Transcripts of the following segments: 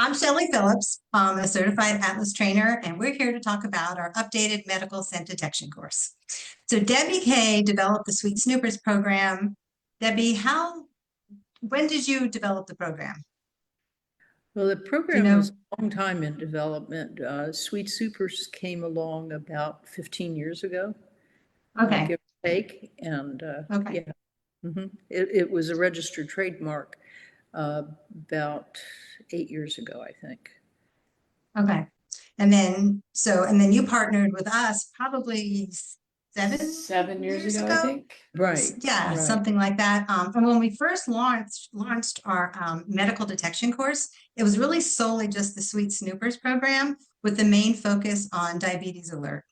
I'm Shelley Phillips. I'm a certified Atlas trainer, and we're here to talk about our updated medical scent detection course. So Debby Kay developed the Sweet Snoopers program. Debbie, when did you develop the program? Well, the Do you program know? was a long time in development. Sweet Supers came along about 15 years ago, Okay, give or take. And okay, yeah, it was a registered trademark about 8 years ago, I think. okay. And then you partnered with us probably 7 years years ago, I ago. think. Right, Yeah, right. something like that. And when we first launched our medical detection course, it was really solely just the Sweet Snoopers program with the main focus on diabetes alert.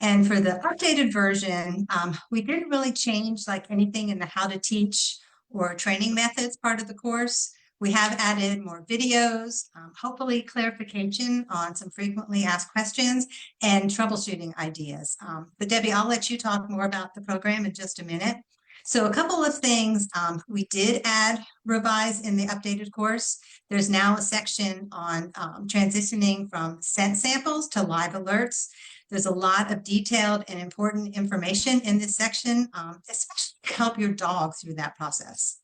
And for the updated version, we didn't really change like anything in the how to teach or training methods part of the course. We have added more videos, hopefully clarification on some frequently asked questions and troubleshooting ideas. But Debbie, I'll let you talk more about the program in just a minute. So a couple of things we did revise in the updated course. There's now a section on transitioning from scent samples to live alerts. There's a lot of detailed and important information in this section, especially to help your dog through that process.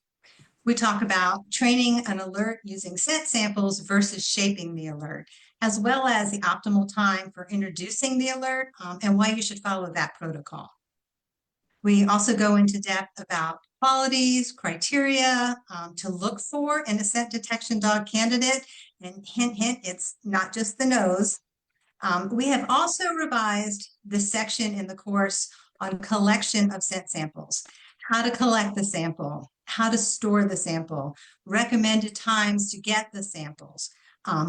We talk about training an alert using scent samples versus shaping the alert, as well as the optimal time for introducing the alert and why you should follow that protocol. We also go into depth about qualities, criteria to look for in a scent detection dog candidate. And hint, hint, it's not just the nose. We have also revised the section in the course on collection of scent samples, how to collect the sample, how to store the sample, recommended times to get the samples,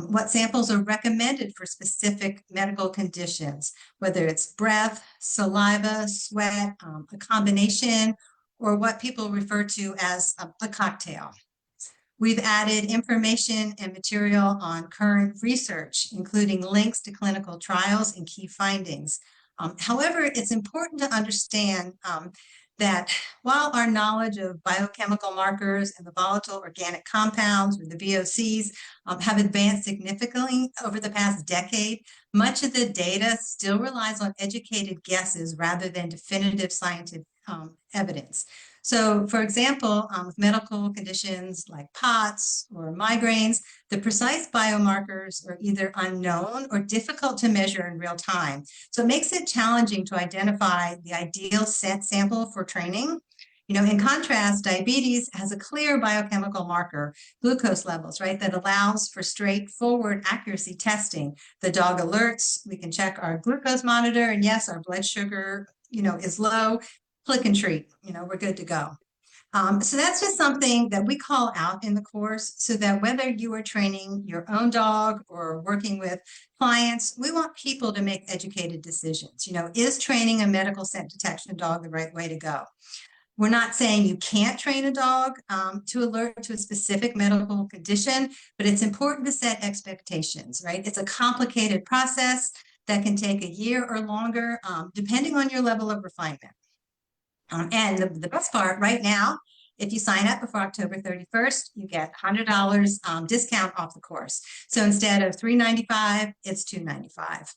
what samples are recommended for specific medical conditions, whether it's breath, saliva, sweat, a combination, or what people refer to as a cocktail. We've added information and material on current research, including links to clinical trials and key findings. However, it's important to understand that while our knowledge of biochemical markers and the volatile organic compounds, or the VOCs, have advanced significantly over the past decade, much of the data still relies on educated guesses rather than definitive scientific evidence. So, for example, with medical conditions like POTS or migraines, the precise biomarkers are either unknown or difficult to measure in real time. So it makes it challenging to identify the ideal scent sample for training. In contrast, diabetes has a clear biochemical marker, glucose levels, right, that allows for straightforward accuracy testing. The dog alerts, we can check our glucose monitor, and yes, our blood sugar, is low. Click and treat, we're good to go. So that's just something that we call out in the course so that whether you are training your own dog or working with clients, we want people to make educated decisions. Is training a medical scent detection dog the right way to go? We're not saying you can't train a dog to alert to a specific medical condition, but it's important to set expectations, right? It's a complicated process that can take a year or longer, depending on your level of refinement. And the best part right now, if you sign up before October 31st, you get $100 discount off the course. So instead of $395, it's $295.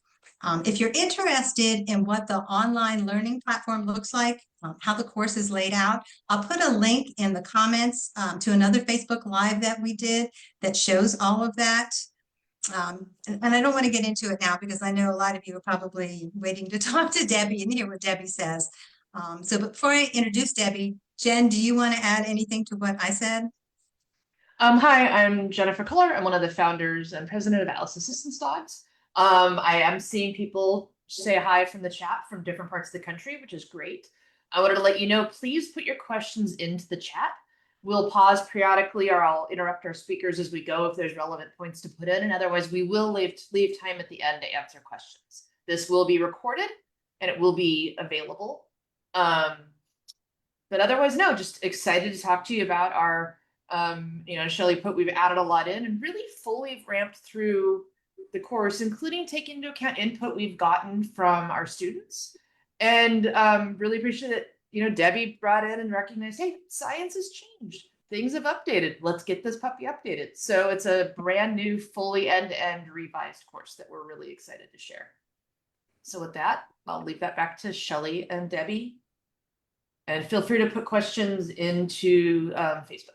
If you're interested in what the online learning platform looks like, how the course is laid out, I'll put a link in the comments to another Facebook Live that we did that shows all of that. And I don't want to get into it now because I know a lot of you are probably waiting to talk to Debbie and hear what Debbie says. So before I introduce Debbie, Jen, do you want to add anything to what I said? Hi, I'm Jennifer Culler. I'm one of the founders and president of Atlas Assistance Dogs. I am seeing people say hi from the chat from different parts of the country, which is great. I wanted to let you know, please put your questions into the chat. We'll pause periodically or I'll interrupt our speakers as we go if there's relevant points to put in, and otherwise we will leave time at the end to answer questions. This will be recorded and it will be available. But otherwise, no, just excited to talk to you about our, Shelley put, we've added a lot in and really fully ramped through the course, including taking into account input we've gotten from our students. And really appreciate it. Debbie brought in and recognized, hey, science has changed. things have updated. Let's get this puppy updated. So it's a brand new, fully end-to-end revised course that we're really excited to share. So with that, I'll leave that back to Shelley and Debbie. And feel free to put questions into Facebook.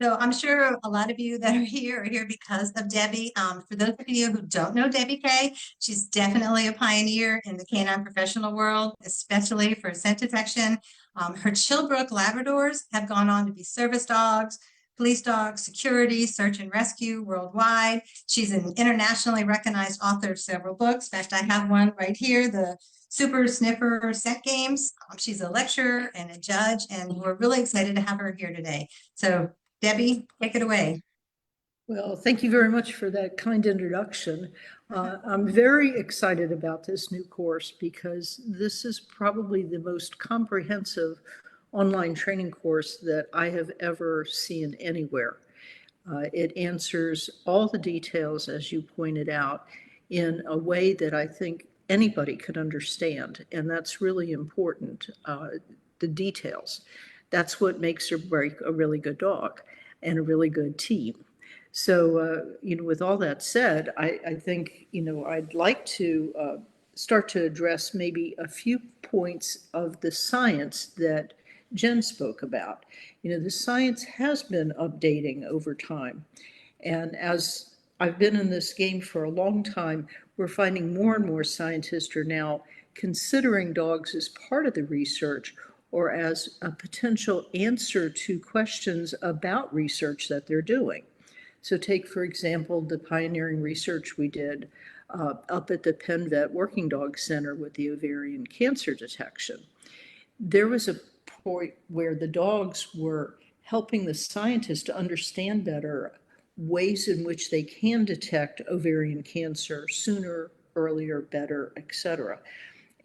So I'm sure a lot of you that are here because of Debbie. For those of you who don't know Debby Kay, she's definitely a pioneer in the canine professional world, especially for scent detection. Her Chilbrook Labradors have gone on to be service dogs, police dogs, security, search and rescue worldwide. She's an internationally recognized author of several books. In fact, I have one right here, the Super Sniffer Scent Games. She's a lecturer and a judge, and we're really excited to have her here today. So Debbie, take it away. Well, thank you very much for that kind introduction. I'm very excited about this new course because this is probably the most comprehensive online training course that I have ever seen anywhere. It answers all the details, as you pointed out, in a way that I think anybody could understand, and that's really important, the details. That's what makes or break a really good dog and a really good team. So, with all that said, I think, I'd like to start to address maybe a few points of the science that Jen spoke about. The science has been updating over time. And as I've been in this game for a long time, we're finding more and more scientists are now considering dogs as part of the research or as a potential answer to questions about research that they're doing. So take, for example, the pioneering research we did up at the Penn Vet Working Dog Center with the ovarian cancer detection. There was a point where the dogs were helping the scientists to understand better ways in which they can detect ovarian cancer sooner, earlier, better, etc.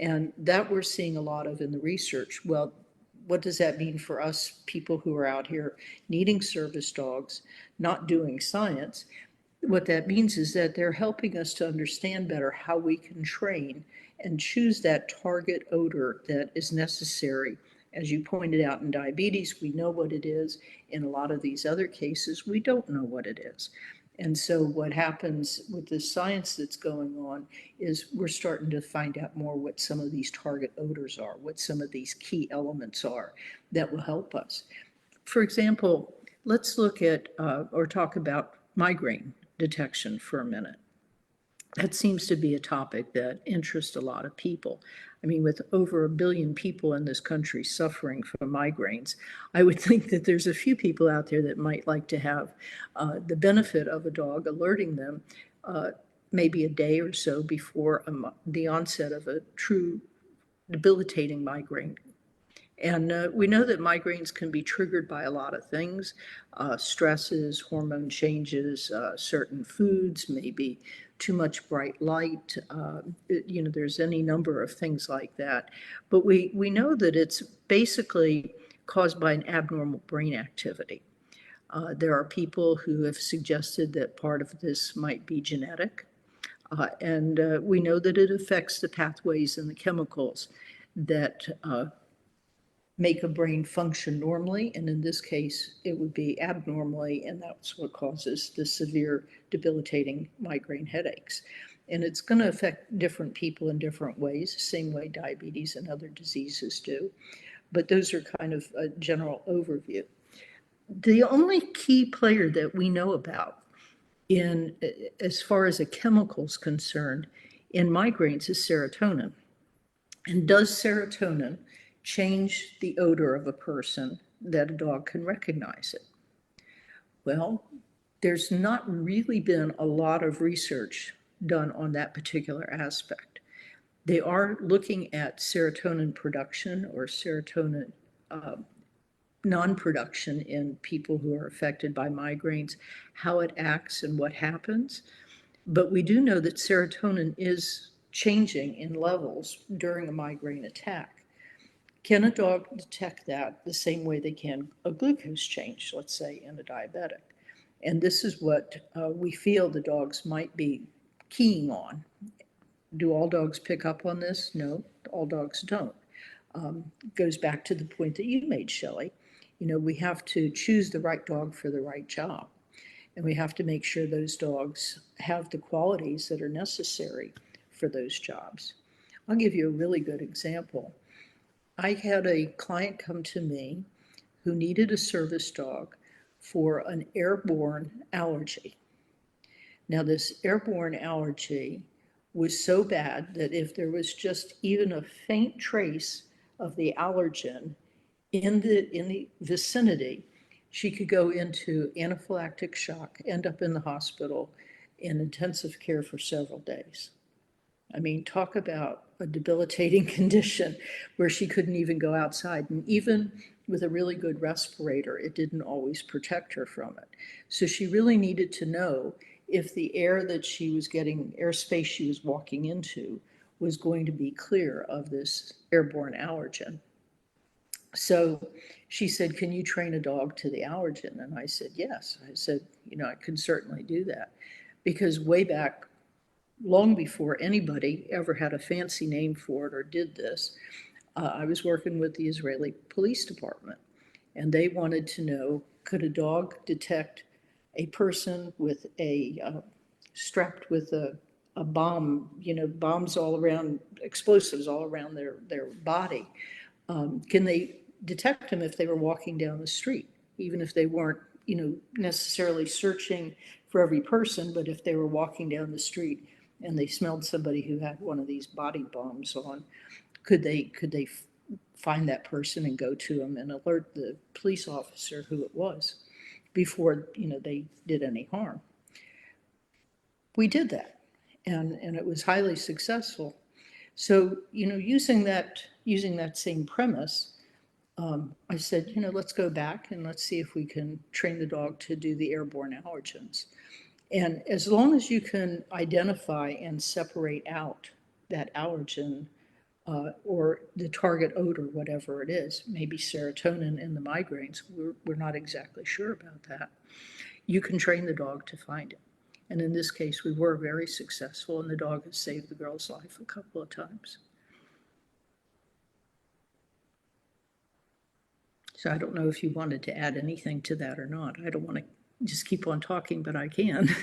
And that we're seeing a lot of in the research. Well, what does that mean for us people who are out here needing service dogs, not doing science? What that means is that they're helping us to understand better how we can train and choose that target odor that is necessary. As you pointed out, in diabetes, we know what it is. In a lot of these other cases, we don't know what it is. And so what happens with the science that's going on is we're starting to find out more what some of these target odors are, what some of these key elements are that will help us. For example, let's look at or talk about migraine detection for a minute. That seems to be a topic that interests a lot of people. I mean, with over 1 billion people in this country suffering from migraines, I would think that there's a few people out there that might like to have the benefit of a dog alerting them maybe a day or so before the onset of a true debilitating migraine. And we know that migraines can be triggered by a lot of things, stresses, hormone changes, certain foods, maybe too much bright light. There's any number of things like that. But we know that it's basically caused by an abnormal brain activity. There are people who have suggested that part of this might be genetic. And we know that it affects the pathways and the chemicals that make a brain function normally, and in this case, it would be abnormally, and that's what causes the severe debilitating migraine headaches. And it's going to affect different people in different ways, same way diabetes and other diseases do. But those are kind of a general overview. The only key player that we know about as far as a chemical is concerned in migraines is serotonin. And does serotonin change the odor of a person that a dog can recognize it? Well, there's not really been a lot of research done on that particular aspect. They are looking at serotonin production or serotonin non-production in people who are affected by migraines, how it acts and what happens. But we do know that serotonin is changing in levels during a migraine attack. Can a dog detect that the same way they can a glucose change, let's say, in a diabetic? And this is what we feel the dogs might be keying on. Do all dogs pick up on this? No, all dogs don't. Goes back to the point that you made, Shelley. we have to choose the right dog for the right job. And we have to make sure those dogs have the qualities that are necessary for those jobs. I'll give you a really good example. I had a client come to me who needed a service dog for an airborne allergy. Now, this airborne allergy was so bad that if there was just even a faint trace of the allergen in the vicinity, she could go into anaphylactic shock, end up in the hospital in intensive care for several days. I mean, talk about a debilitating condition where she couldn't even go outside. And even with a really good respirator, it didn't always protect her from it. So she really needed to know if the air that she was getting, airspace she was walking into, was going to be clear of this airborne allergen. So she said, can you train a dog to the allergen? And I said, yes. I said, I can certainly do that. Because way back, long before anybody ever had a fancy name for it or did this, I was working with the Israeli police department. And they wanted to know, could a dog detect a person with strapped with a bomb, bombs all around, explosives all around their body? Can they detect them if they were walking down the street, even if they weren't, necessarily searching for every person, but if they were walking down the street and they smelled somebody who had one of these body bombs on, could they find that person and go to them and alert the police officer who it was before, they did any harm? We did that, and it was highly successful. So, using that same premise, I said, let's go back and let's see if we can train the dog to do the airborne allergens. And as long as you can identify and separate out that allergen or the target odor, whatever it is, maybe serotonin in the migraines, we're not exactly sure about that, you can train the dog to find it. And in this case, we were very successful, and the dog has saved the girl's life a couple of times. So I don't know if you wanted to add anything to that or not. I don't want to just keep on talking, but I can.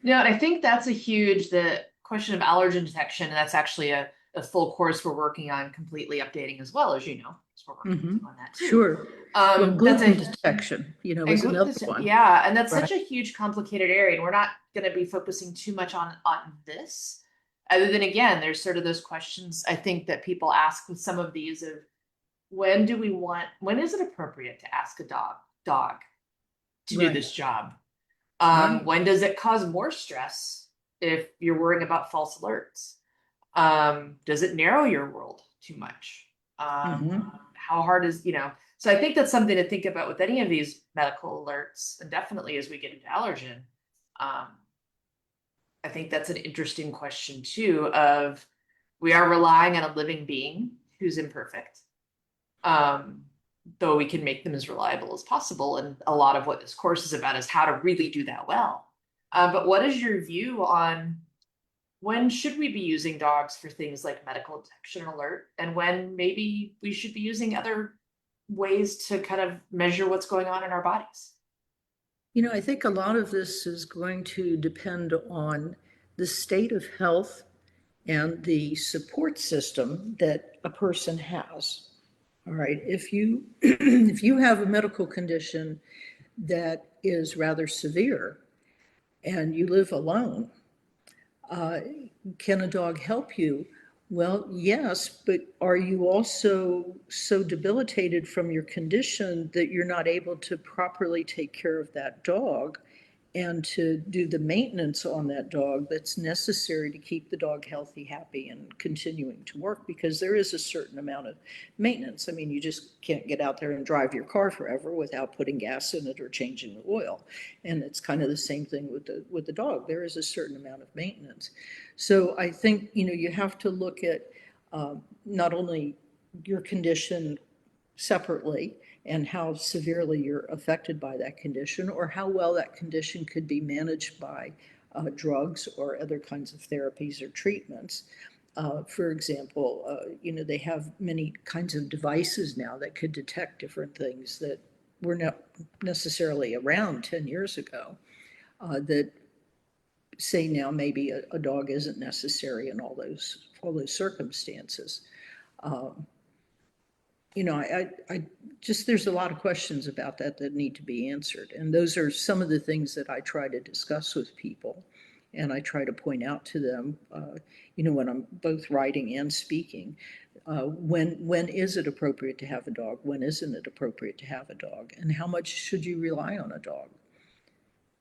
No, and I think that's the question of allergen detection. And that's actually a full course we're working on completely updating as well, as you know. So we're working on that too. Sure. Well, That's gluten detection, is another one. Yeah, and that's Right. such a huge, complicated area, and we're not going to be focusing too much on this. Other than, again, there's sort of those questions I think that people ask with some of these of when is it appropriate to ask a dog to do Right. this job? Right. When does it cause more stress if you're worrying about false alerts? Does it narrow your world too much? How hard is, so I think that's something to think about with any of these medical alerts, and definitely as we get into allergen. I think that's an interesting question too, of we are relying on a living being who's imperfect. Though we can make them as reliable as possible. And a lot of what this course is about is how to really do that well. But what is your view on when should we be using dogs for things like medical detection and alert, and when maybe we should be using other ways to kind of measure what's going on in our bodies? I think a lot of this is going to depend on the state of health and the support system that a person has. All right, if you if you have a medical condition that is rather severe and you live alone, can a dog help you? Well, yes, but are you also so debilitated from your condition that you're not able to properly take care of that dog and to do the maintenance on that dog that's necessary to keep the dog healthy, happy, and continuing to work? Because there is a certain amount of maintenance. I mean, you just can't get out there and drive your car forever without putting gas in it or changing the oil. And it's kind of the same thing with the dog. There is a certain amount of maintenance. So I think, you have to look at not only your condition separately and how severely you're affected by that condition, or how well that condition could be managed by drugs or other kinds of therapies or treatments. For example, they have many kinds of devices now that could detect different things that were not necessarily around 10 years ago, that say now maybe a dog isn't necessary in all those circumstances. You know, I just, there's a lot of questions about that that need to be answered. And those are some of the things that I try to discuss with people. And I try to point out to them, you know, when I'm both writing and speaking, when is it appropriate to have a dog? When isn't it appropriate to have a dog? And how much should you rely on a dog?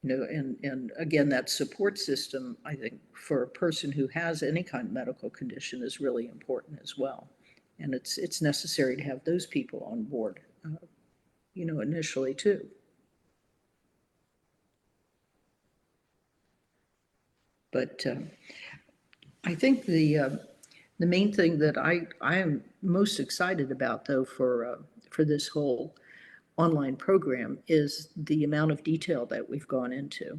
You know, and again, that support system, I think, for a person who has any kind of medical condition is really important as well. And it's necessary to have those people on board, you know, initially too. But I think the main thing that I am most excited about, though, for this whole online program is the amount of detail that we've gone into.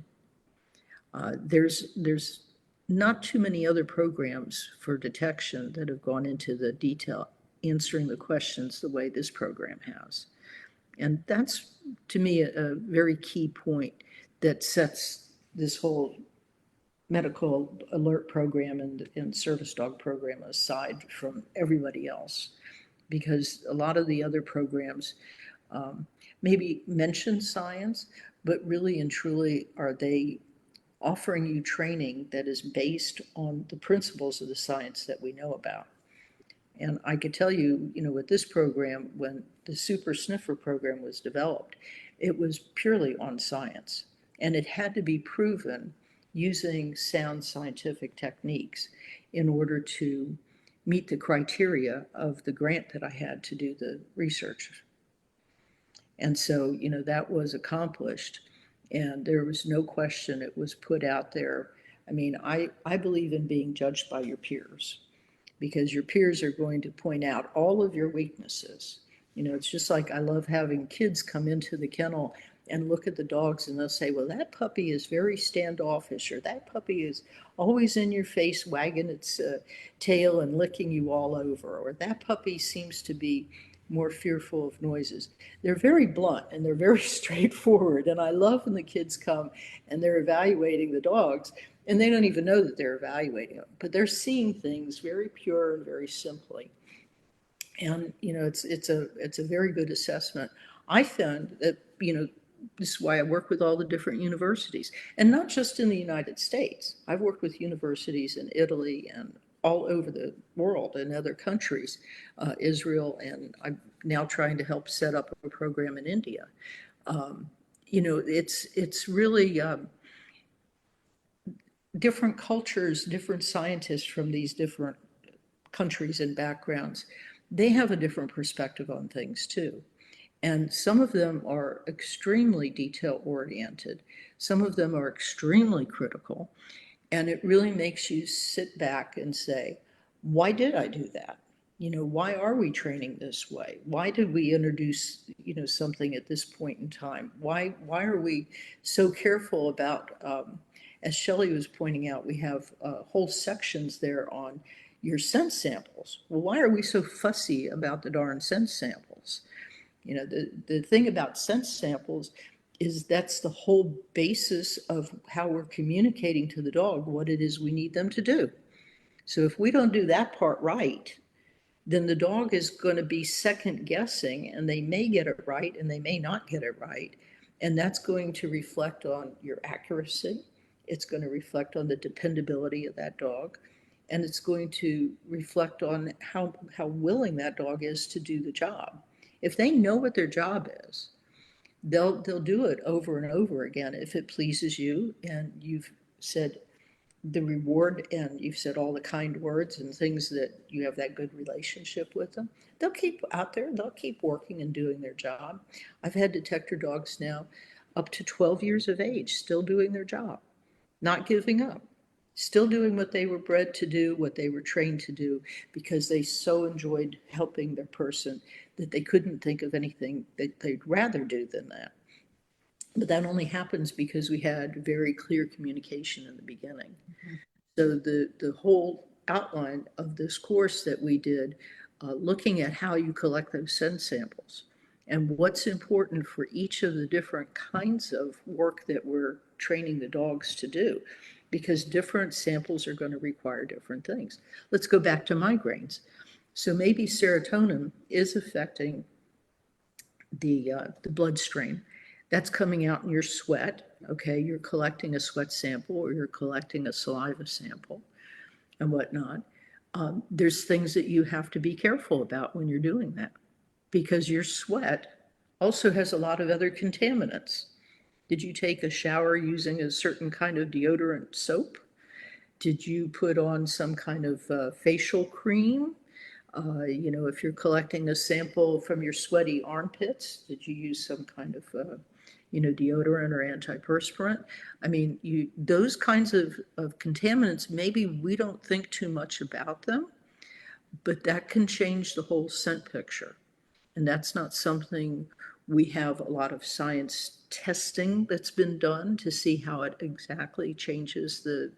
There's not too many other programs for detection that have gone into the detail, answering the questions the way this program has. And that's, to me, a very key point that sets this whole medical alert program and service dog program aside from everybody else. Because a lot of the other programs maybe mention science, but really and truly are they offering you training that is based on the principles of the science that we know about. And I could tell you, you know, with this program, when the Super Sniffer program was developed, it was purely on science. And it had to be proven using sound scientific techniques in order to meet the criteria of the grant that I had to do the research. And so, you know, that was accomplished. And there was no question it was put out there. I mean, I believe in being judged by your peers, because your peers are going to point out all of your weaknesses. You know, it's just like I love having kids come into the kennel and look at the dogs and they'll say, well, that puppy is very standoffish, or that puppy is always in your face, wagging its tail and licking you all over, or that puppy seems to be more fearful of noises. They're very blunt and they're very straightforward. And I love when the kids come and they're evaluating the dogs and they don't even know that they're evaluating them, but they're seeing things very pure and very simply. And, you know, it's a very good assessment. I found that, you know, this is why I work with all the different universities, and not just in the United States. I've worked with universities in Italy and all over the world in other countries, Israel, and I'm now trying to help set up a program in India. You know, it's really different cultures, different scientists from these different countries and backgrounds. They have a different perspective on things too. And some of them are extremely detail oriented. Some of them are extremely critical. And it really makes you sit back and say, why did I do that? You know, why are we training this way? Why did we introduce, you know, something at this point in time? Why are we so careful about, as Shelley was pointing out, we have whole sections there on your sense samples. Well, why are we so fussy about the darn sense samples? You know, the thing about sense samples is that's the whole basis of how we're communicating to the dog what it is we need them to do. So if we don't do that part right, then the dog is going to be second guessing, and they may get it right and they may not get it right. And that's going to reflect on your accuracy. It's going to reflect on the dependability of that dog. And it's going to reflect on how willing that dog is to do the job. If they know what their job is, they'll do it over and over again if it pleases you and you've said the reward and you've said all the kind words and things that you have that good relationship with them. They'll keep out there, they'll keep working and doing their job. I've had detector dogs now up to 12 years of age, still doing their job, not giving up, still doing what they were bred to do, what they were trained to do, because they so enjoyed helping their person that they couldn't think of anything that they'd rather do than that. But that only happens because we had very clear communication in the beginning. Mm-hmm. So the whole outline of this course that we did, looking at how you collect those sense samples, and what's important for each of the different kinds of work that we're training the dogs to do, because different samples are going to require different things. Let's go back to migraines. So maybe serotonin is affecting the bloodstream. That's coming out in your sweat. Okay, you're collecting a sweat sample or you're collecting a saliva sample and whatnot. There's things that you have to be careful about when you're doing that, because your sweat also has a lot of other contaminants. Did you take a shower using a certain kind of deodorant soap? Did you put on some kind of facial cream? If you're collecting a sample from your sweaty armpits, did you use some kind of, deodorant or antiperspirant? I mean, those kinds of contaminants, maybe we don't think too much about them, but that can change the whole scent picture. And that's not something we have a lot of science testing that's been done to see how it exactly changes the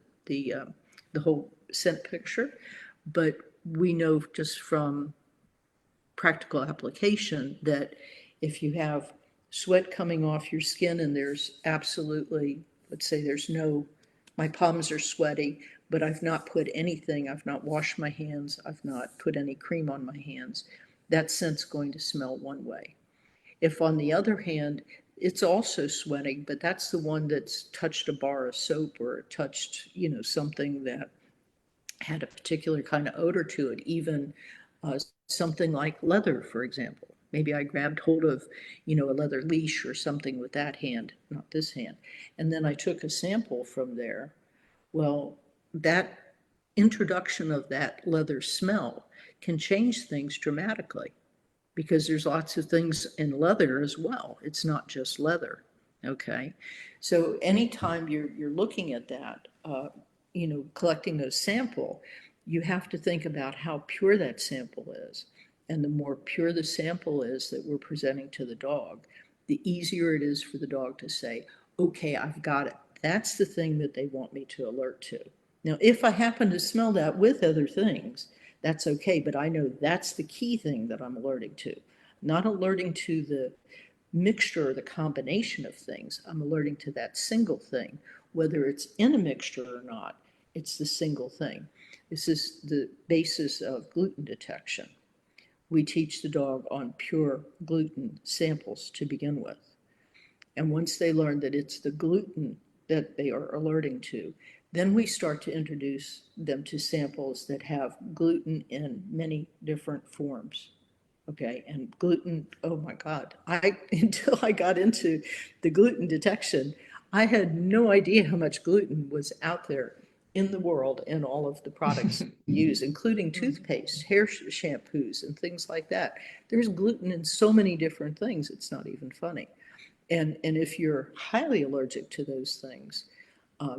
whole scent picture. But we know just from practical application that if you have sweat coming off your skin and there's absolutely, let's say my palms are sweaty, but I've not put anything, I've not washed my hands, I've not put any cream on my hands, that scent's going to smell one way. If on the other hand, it's also sweating, but that's the one that's touched a bar of soap or touched, something that had a particular kind of odor to it, even something like leather, for example. Maybe I grabbed hold of, a leather leash or something with that hand, not this hand, and then I took a sample from there. Well, that introduction of that leather smell can change things dramatically, because there's lots of things in leather as well. It's not just leather. Okay. So anytime you're looking at that, collecting a sample, you have to think about how pure that sample is. And the more pure the sample is that we're presenting to the dog, the easier it is for the dog to say, okay, I've got it. That's the thing that they want me to alert to. Now, if I happen to smell that with other things, that's okay, but I know that's the key thing that I'm alerting to, not alerting to the mixture or the combination of things. I'm alerting to that single thing, whether it's in a mixture or not, it's the single thing. This is the basis of gluten detection. We teach the dog on pure gluten samples to begin with. And once they learn that it's the gluten that they are alerting to, then we start to introduce them to samples that have gluten in many different forms. Okay, and gluten, oh my God, until I got into the gluten detection, I had no idea how much gluten was out there in the world in all of the products we use, including toothpaste, hair shampoos, and things like that. There's gluten in so many different things, it's not even funny. And if you're highly allergic to those things,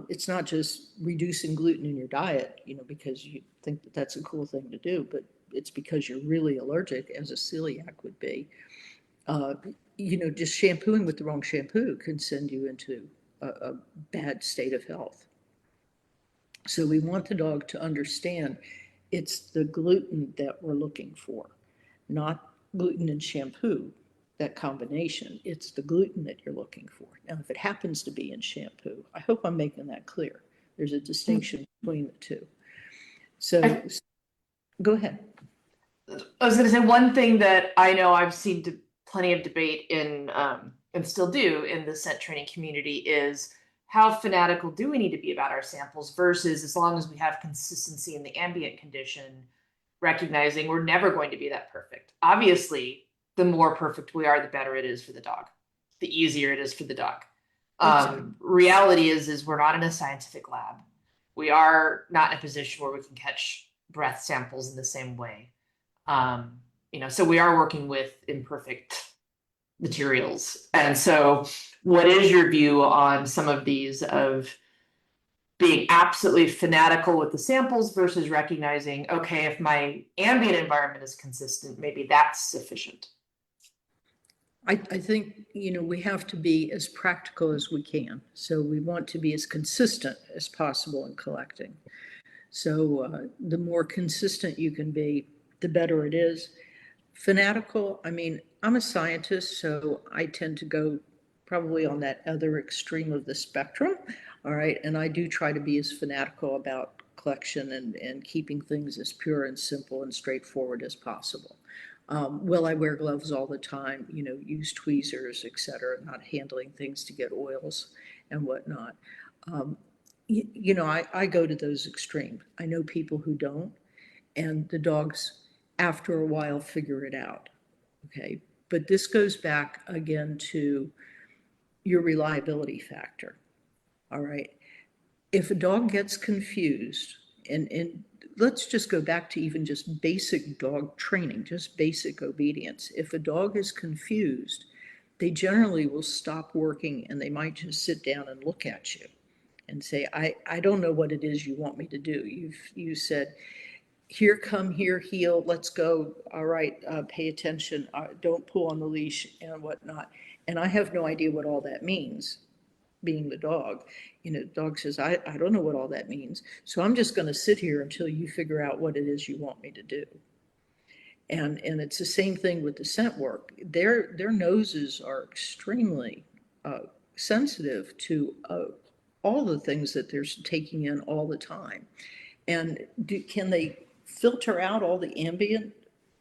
it's not just reducing gluten in your diet, because you think that that's a cool thing to do, but it's because you're really allergic, as a celiac would be. Just shampooing with the wrong shampoo can send you into a bad state of health. So we want the dog to understand it's the gluten that we're looking for, not gluten and shampoo, that combination. It's the gluten that you're looking for. Now, if it happens to be in shampoo, I hope I'm making that clear. There's a distinction between the two. So go ahead. I was going to say one thing that I know I've seen plenty of debate in, and still do in the scent training community, is how fanatical do we need to be about our samples versus, as long as we have consistency in the ambient condition, recognizing we're never going to be that perfect. Obviously, the more perfect we are, the better it is for the dog, the easier it is for the dog. Exactly. Reality is we're not in a scientific lab. We are not in a position where we can catch breath samples in the same way. So we are working with imperfect materials. And so what is your view on some of these, of being absolutely fanatical with the samples versus recognizing, okay, if my ambient environment is consistent, maybe that's sufficient? I think, we have to be as practical as we can. So we want to be as consistent as possible in collecting. So the more consistent you can be, the better it is. Fanatical, I mean, I'm a scientist, so I tend to go probably on that other extreme of the spectrum. All right. And I do try to be as fanatical about collection and keeping things as pure and simple and straightforward as possible. Will I wear gloves all the time? Use tweezers, et cetera, not handling things to get oils and whatnot. Um, I go to those extremes. I know people who don't, and the dogs, after a while, figure it out. Okay. But this goes back again to your reliability factor. All right. If a dog gets confused, and let's just go back to even just basic dog training, just basic obedience. If a dog is confused, they generally will stop working and they might just sit down and look at you and say, I don't know what it is you want me to do. You said, here, come here, heel, let's go. All right, pay attention, don't pull on the leash and whatnot. And I have no idea what all that means, being the dog. The dog says, I don't know what all that means. So I'm just going to sit here until you figure out what it is you want me to do. And it's the same thing with the scent work. Their noses are extremely sensitive to all the things that they're taking in all the time. And can they filter out all the ambient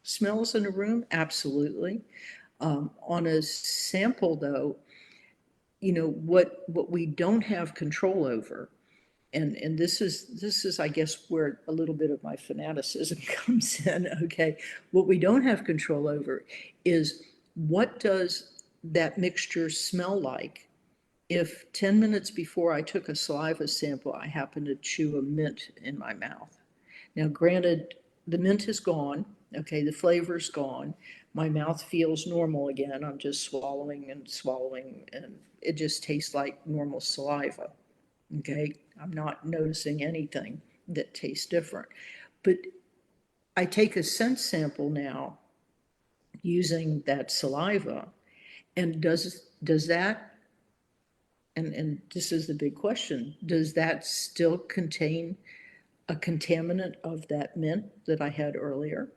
smells in a room? Absolutely. On a sample, though, what we don't have control over, and this is I guess where a little bit of my fanaticism comes in. Okay, what we don't have control over is what does that mixture smell like if 10 minutes before I took a saliva sample, I happened to chew a mint in my mouth. Now, granted, the mint is gone. Okay, the flavor's gone. My mouth feels normal again. I'm just swallowing and swallowing, and it just tastes like normal saliva. Okay, I'm not noticing anything that tastes different. But I take a scent sample now using that saliva, and does that, and this is the big question, does that still contain a contaminant of that mint that I had earlier?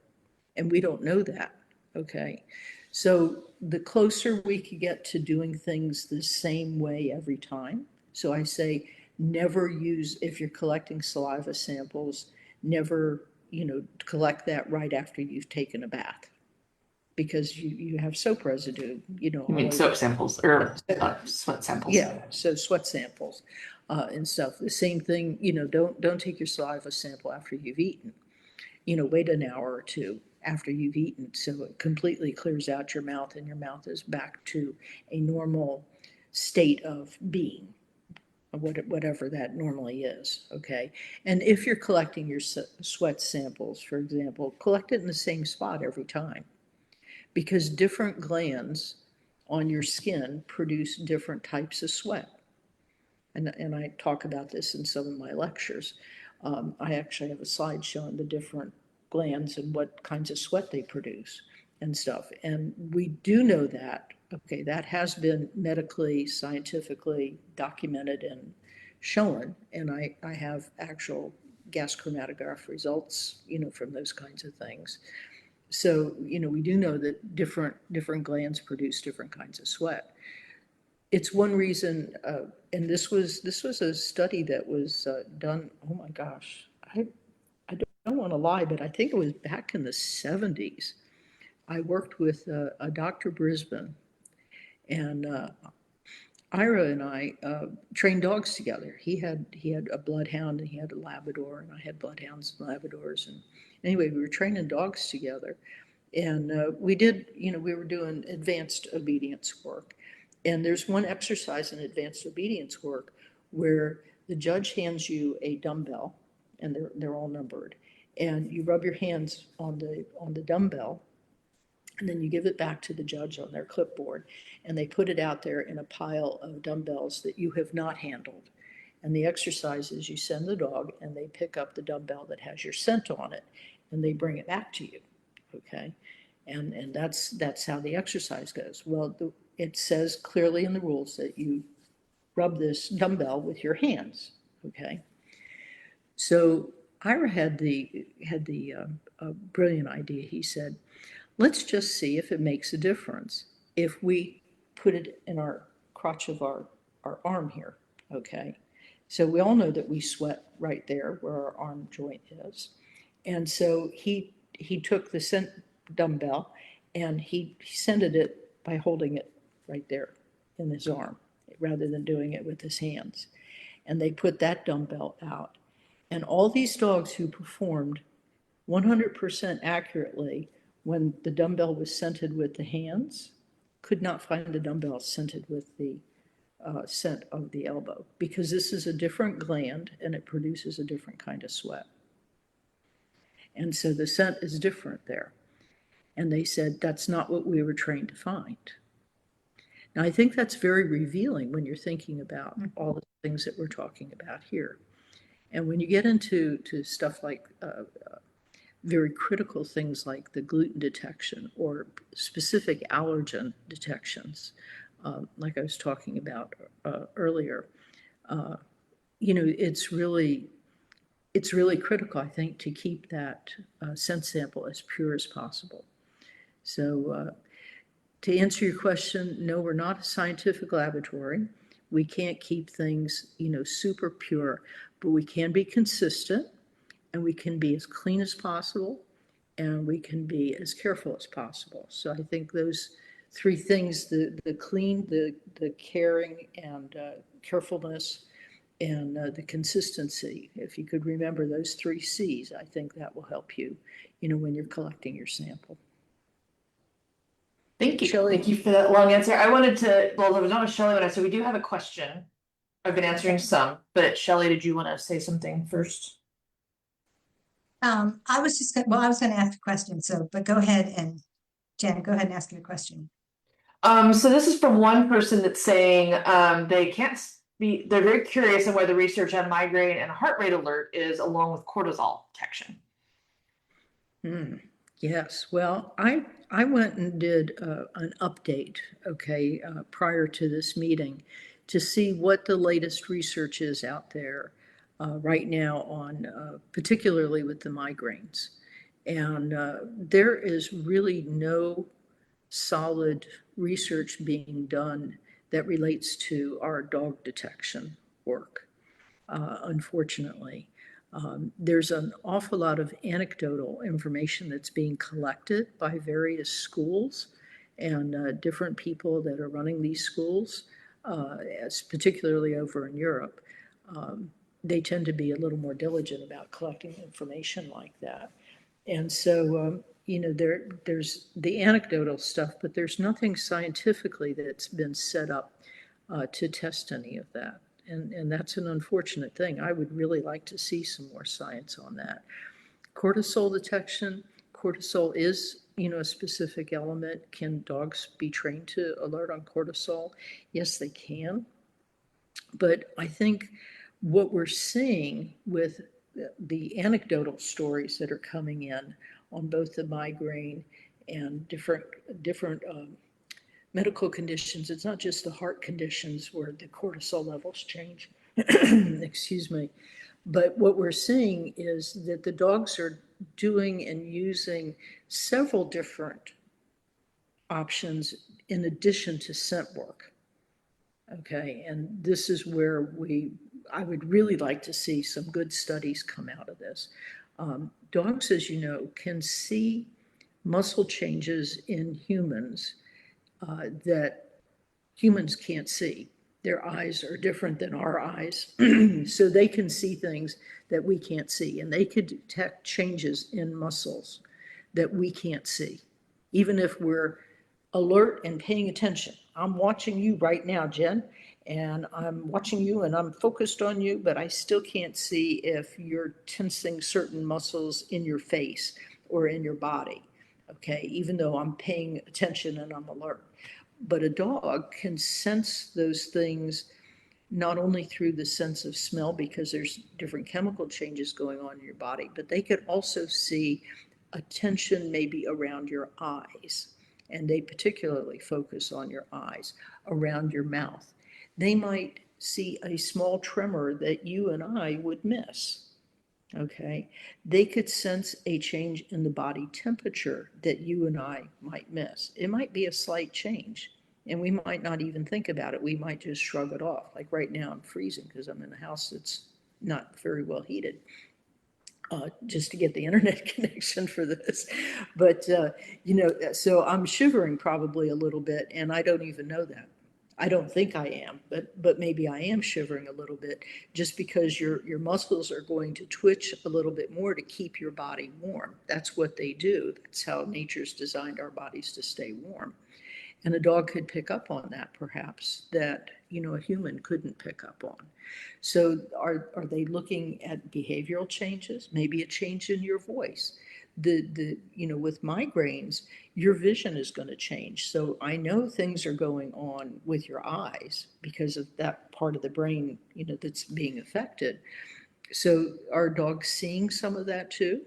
And we don't know that. Okay. So the closer we could get to doing things the same way every time. So I say, never use, if you're collecting saliva samples, never, collect that right after you've taken a bath, because you have soap residue, You mean soap samples or sweat samples? Yeah, so sweat samples and stuff. The same thing, don't take your saliva sample after you've eaten. Wait an hour or two after you've eaten so it completely clears out your mouth and your mouth is back to a normal state of being, whatever that normally is. Okay. And if you're collecting your sweat samples, for example, collect it in the same spot every time, because different glands on your skin produce different types of sweat. And I talk about this in some of my lectures. I actually have a slide showing the different glands and what kinds of sweat they produce and stuff. And we do know that, okay, that has been medically, scientifically documented and shown. And I have actual gas chromatograph results, from those kinds of things. So, we do know that different glands produce different kinds of sweat. It's one reason, and this was a study that was done, oh my gosh, I don't want to lie, but I think it was back in the 70s. I worked with a Dr. Brisbane, and Ira and I trained dogs together. He had a bloodhound and he had a Labrador, and I had bloodhounds and Labradors. And anyway, we were training dogs together, and we did, we were doing advanced obedience work. And there's one exercise in advanced obedience work where the judge hands you a dumbbell, and they're all numbered, and you rub your hands on the dumbbell, and then you give it back to the judge on their clipboard, and they put it out there in a pile of dumbbells that you have not handled. And the exercise is you send the dog and they pick up the dumbbell that has your scent on it, and they bring it back to you. Okay. And that's how the exercise goes. Well, it says clearly in the rules that you rub this dumbbell with your hands. Okay. So Ira had the brilliant idea. He said, let's just see if it makes a difference if we put it in our crotch of our arm here, okay? So we all know that we sweat right there where our arm joint is. And so he took the scent dumbbell and he scented it by holding it right there in his arm rather than doing it with his hands. And they put that dumbbell out. And all these dogs who performed 100% accurately when the dumbbell was scented with the hands could not find the dumbbell scented with the scent of the elbow, because this is a different gland and it produces a different kind of sweat. And so the scent is different there. And they said, that's not what we were trained to find. Now, I think that's very revealing when you're thinking about all the things that we're talking about here. And when you get into stuff like very critical things like the gluten detection or specific allergen detections, like I was talking about earlier, it's really critical, I think, to keep that scent sample as pure as possible. So to answer your question, no, we're not a scientific laboratory. We can't keep things, super pure, but we can be consistent and we can be as clean as possible and we can be as careful as possible. So I think those three things, the clean, the caring, and carefulness, and the consistency, if you could remember those 3 C's, I think that will help you, when you're collecting your sample. Thank you. Shelley? Thank you for that long answer. I wanted to, well, there was not a Shelley when I said we do have a question. I've been answering some, but Shelley, did you want to say something first? I was just gonna, I was going to ask a question. So, but go ahead and Jen, go ahead and ask your question. So this is from one person that's saying they can't be, they're very curious on where the research on migraine and heart rate alert is along with cortisol detection. Yes, well, I went and did an update, okay, prior to this meeting to see what the latest research is out there right now on, particularly with the migraines. And there is really no solid research being done that relates to our dog detection work, unfortunately. There's an awful lot of anecdotal information that's being collected by various schools and different people that are running these schools, particularly over in Europe. They tend to be a little more diligent about collecting information like that. And so, there's the anecdotal stuff, but there's nothing scientifically that's been set up to test any of that. And that's an unfortunate thing. I would really like to see some more science on that. Cortisol detection, cortisol is, a specific element. Can dogs be trained to alert on cortisol? Yes, they can. But I think what we're seeing with the anecdotal stories that are coming in on both the migraine and different medical conditions. It's not just the heart conditions where the cortisol levels change, excuse me. But what we're seeing is that the dogs are doing and using several different options in addition to scent work. Okay, and this is where I would really like to see some good studies come out of this. Dogs, as you know, can see muscle changes in humans that humans can't see. Their eyes are different than our eyes, so they can see things that we can't see, and they could detect changes in muscles that we can't see, even if we're alert and paying attention. I'm watching you right now, Jen, and I'm watching you and I'm focused on you, but I still can't see if you're tensing certain muscles in your face or in your body, okay, even though I'm paying attention and I'm alert. But a dog can sense those things not only through the sense of smell, because there's different chemical changes going on in your body, but they could also see a tension maybe around your eyes. And they particularly focus on your eyes, around your mouth. They might see a small tremor that you and I would miss. Okay, they could sense a change in the body temperature that you and I might miss. It might be a slight change, and we might not even think about it. We might just shrug it off. Like right now, I'm freezing because I'm in a house that's not very well heated. Just to get the internet connection for this. But, so I'm shivering probably a little bit, and I don't even know that. I don't think I am, but maybe I am shivering a little bit just because your muscles are going to twitch a little bit more to keep your body warm. That's what they do. That's how nature's designed our bodies to stay warm. And a dog could pick up on that, perhaps, that, a human couldn't pick up on. So are they looking at behavioral changes? Maybe a change in your voice. With migraines, your vision is going to change. So I know things are going on with your eyes because of that part of the brain, that's being affected. So are dogs seeing some of that too?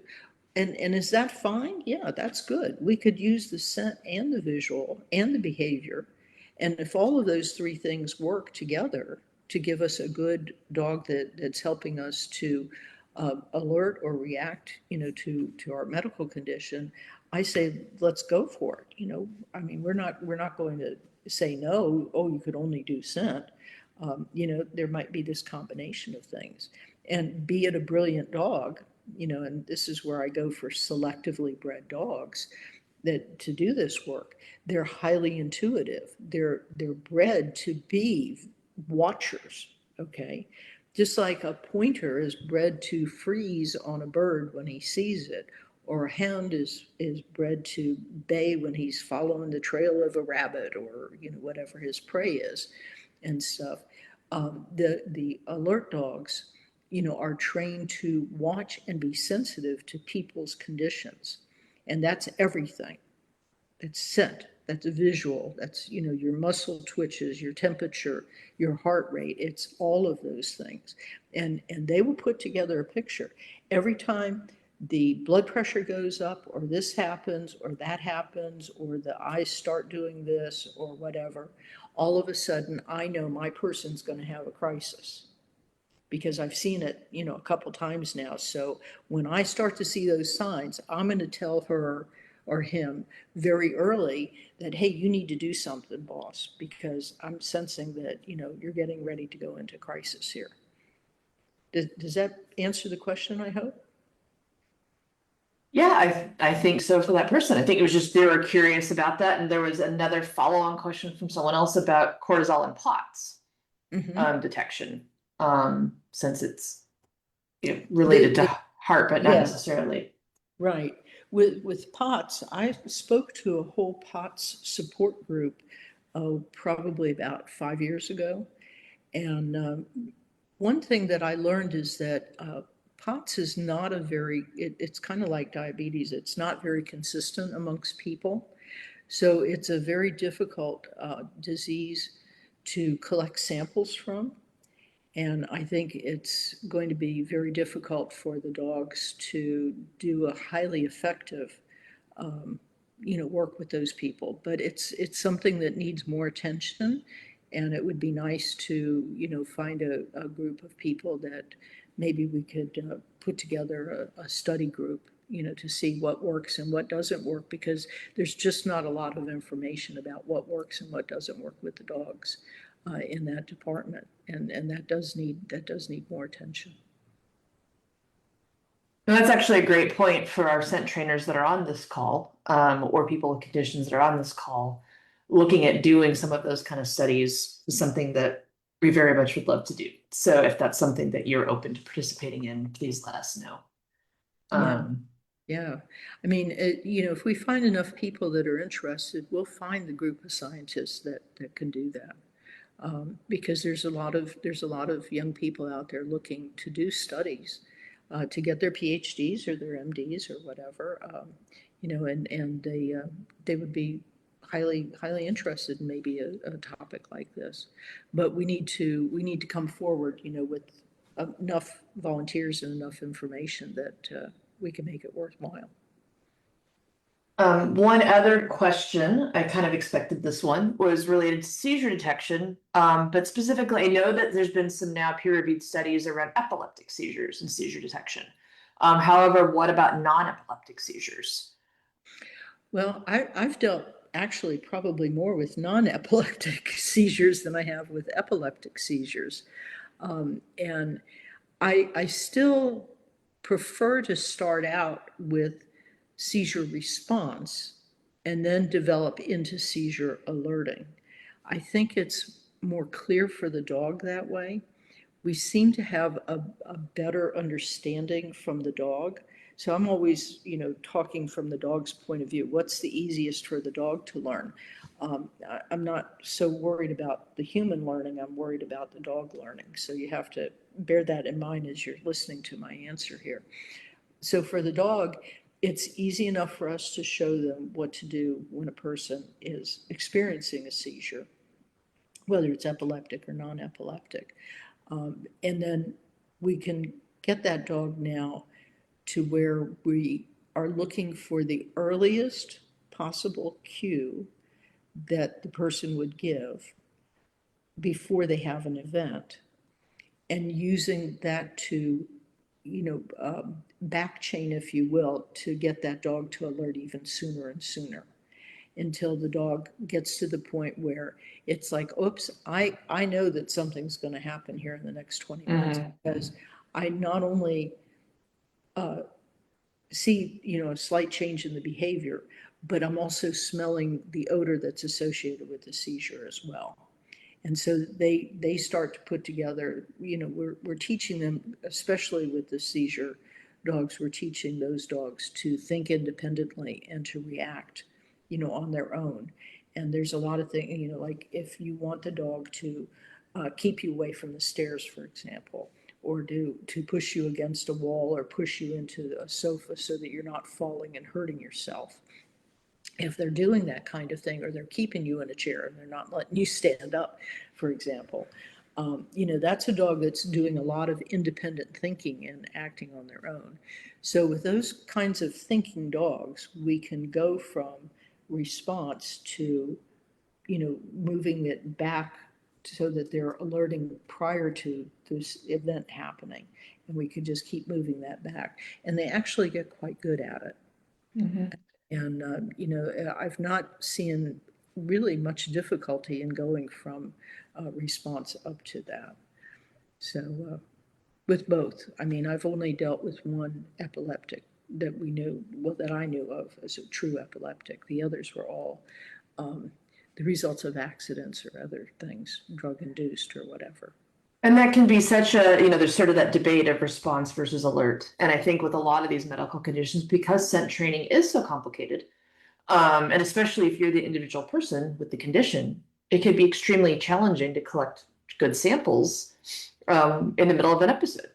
And is that fine? Yeah, that's good. We could use the scent and the visual and the behavior. And if all of those three things work together to give us a good dog that's helping us to alert or react, to our medical condition, I say let's go for it. I mean, we're not going to say no. Oh, you could only do scent. There might be this combination of things, and be it a brilliant dog. And this is where I go for selectively bred dogs that to do this work. They're highly intuitive. They're bred to be watchers, okay? Just like a pointer is bred to freeze on a bird when he sees it, or a hound is bred to bay when he's following the trail of a rabbit or whatever his prey is and stuff. The alert dogs, are trained to watch and be sensitive to people's conditions. And that's everything. That's scent, that's visual, that's, your muscle twitches, your temperature, your heart rate. It's all of those things. And they will put together a picture. Every time the blood pressure goes up, or this happens, or that happens, or the eyes start doing this, or whatever, all of a sudden I know my person's going to have a crisis, because I've seen it, a couple times now. So when I start to see those signs, I'm going to tell her or him very early that, hey, you need to do something, boss, because I'm sensing that, you're getting ready to go into crisis here. Does that answer the question, I hope? Yeah, I think so for that person. I think it was just they were curious about that. And there was another follow-on question from someone else about cortisol in POTS detection, since it's related to heart, but not necessarily. Right. With POTS, I spoke to a whole POTS support group, probably about 5 years ago. And one thing that I learned is that POTS is not it's kind of like diabetes. It's not very consistent amongst people. So it's a very difficult disease to collect samples from. And I think it's going to be very difficult for the dogs to do a highly effective, work with those people. But it's something that needs more attention. And it would be nice to, find a group of people that maybe we could put together a study group, to see what works and what doesn't work, because there's just not a lot of information about what works and what doesn't work with the dogs in that department, and that does need more attention. And that's actually a great point for our scent trainers that are on this call, or people with conditions that are on this call. Looking at doing some of those kind of studies is something that we very much would love to do. So if that's something that you're open to participating in, please let us know. Yeah. I mean, if we find enough people that are interested, we'll find the group of scientists that can do that. Because there's a lot of young people out there looking to do studies to get their PhDs or their MDs or whatever, and they would be highly interested in maybe a topic like this. But we need to come forward, with enough volunteers and enough information that we can make it worthwhile. One other question, I kind of expected this one, was related to seizure detection. But specifically, I know that there's been some now peer-reviewed studies around epileptic seizures and seizure detection. However, what about non-epileptic seizures? Well, I've dealt actually probably more with non-epileptic seizures than I have with epileptic seizures. And I still prefer to start out with seizure response and then develop into seizure alerting. I think it's more clear for the dog that way. We seem to have a better understanding from the dog. So I'm always, talking from the dog's point of view. What's the easiest for the dog to learn? I'm not so worried about the human learning. I'm worried about the dog learning. So you have to bear that in mind as you're listening to my answer here. So for the dog, it's easy enough for us to show them what to do when a person is experiencing a seizure, whether it's epileptic or non-epileptic. And then we can get that dog now to where we are looking for the earliest possible cue that the person would give before they have an event, and using that to, back chain, if you will, to get that dog to alert even sooner and sooner, until the dog gets to the point where it's like, oops, I know that something's going to happen here in the next 20 minutes, because I not only see, a slight change in the behavior, but I'm also smelling the odor that's associated with the seizure as well. And so they start to put together, we're teaching them, especially with the seizure dogs, we're teaching those dogs to think independently and to react, on their own. And there's a lot of things, like if you want the dog to keep you away from the stairs, for example, or to push you against a wall or push you into a sofa so that you're not falling and hurting yourself. If they're doing that kind of thing, or they're keeping you in a chair and they're not letting you stand up, for example, that's a dog that's doing a lot of independent thinking and acting on their own. So with those kinds of thinking dogs, we can go from response to, moving it back so that they're alerting prior to this event happening. And we could just keep moving that back. And they actually get quite good at it. Mm-hmm. And, I've not seen really much difficulty in going from response up to that. So with both, I mean, I've only dealt with one epileptic that we knew, well, that I knew of as a true epileptic. The others were all the results of accidents or other things, drug induced or whatever. And that can be such a, there's sort of that debate of response versus alert. And I think with a lot of these medical conditions, because scent training is so complicated, and especially if you're the individual person with the condition, it can be extremely challenging to collect good samples in the middle of an episode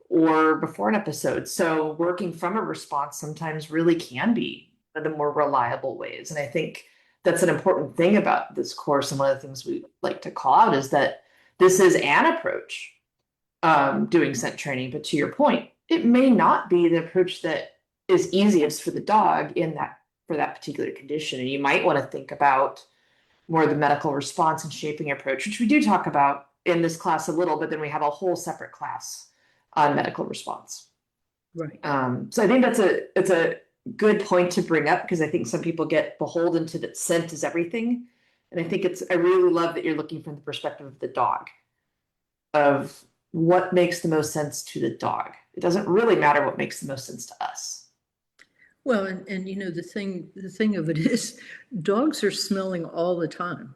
or before an episode. So working from a response sometimes really can be one of the more reliable ways. And I think that's an important thing about this course. And one of the things we like to call out is that this is an approach, doing scent training. But to your point, it may not be the approach that is easiest for the dog for that particular condition. And you might want to think about more the medical response and shaping approach, which we do talk about in this class a little, but then we have a whole separate class on medical response. Right. So I think it's a good point to bring up, because I think some people get beholden to that scent is everything. And I think I really love that you're looking from the perspective of the dog, of what makes the most sense to the dog. It doesn't really matter what makes the most sense to us. Well, and the thing of it is, dogs are smelling all the time.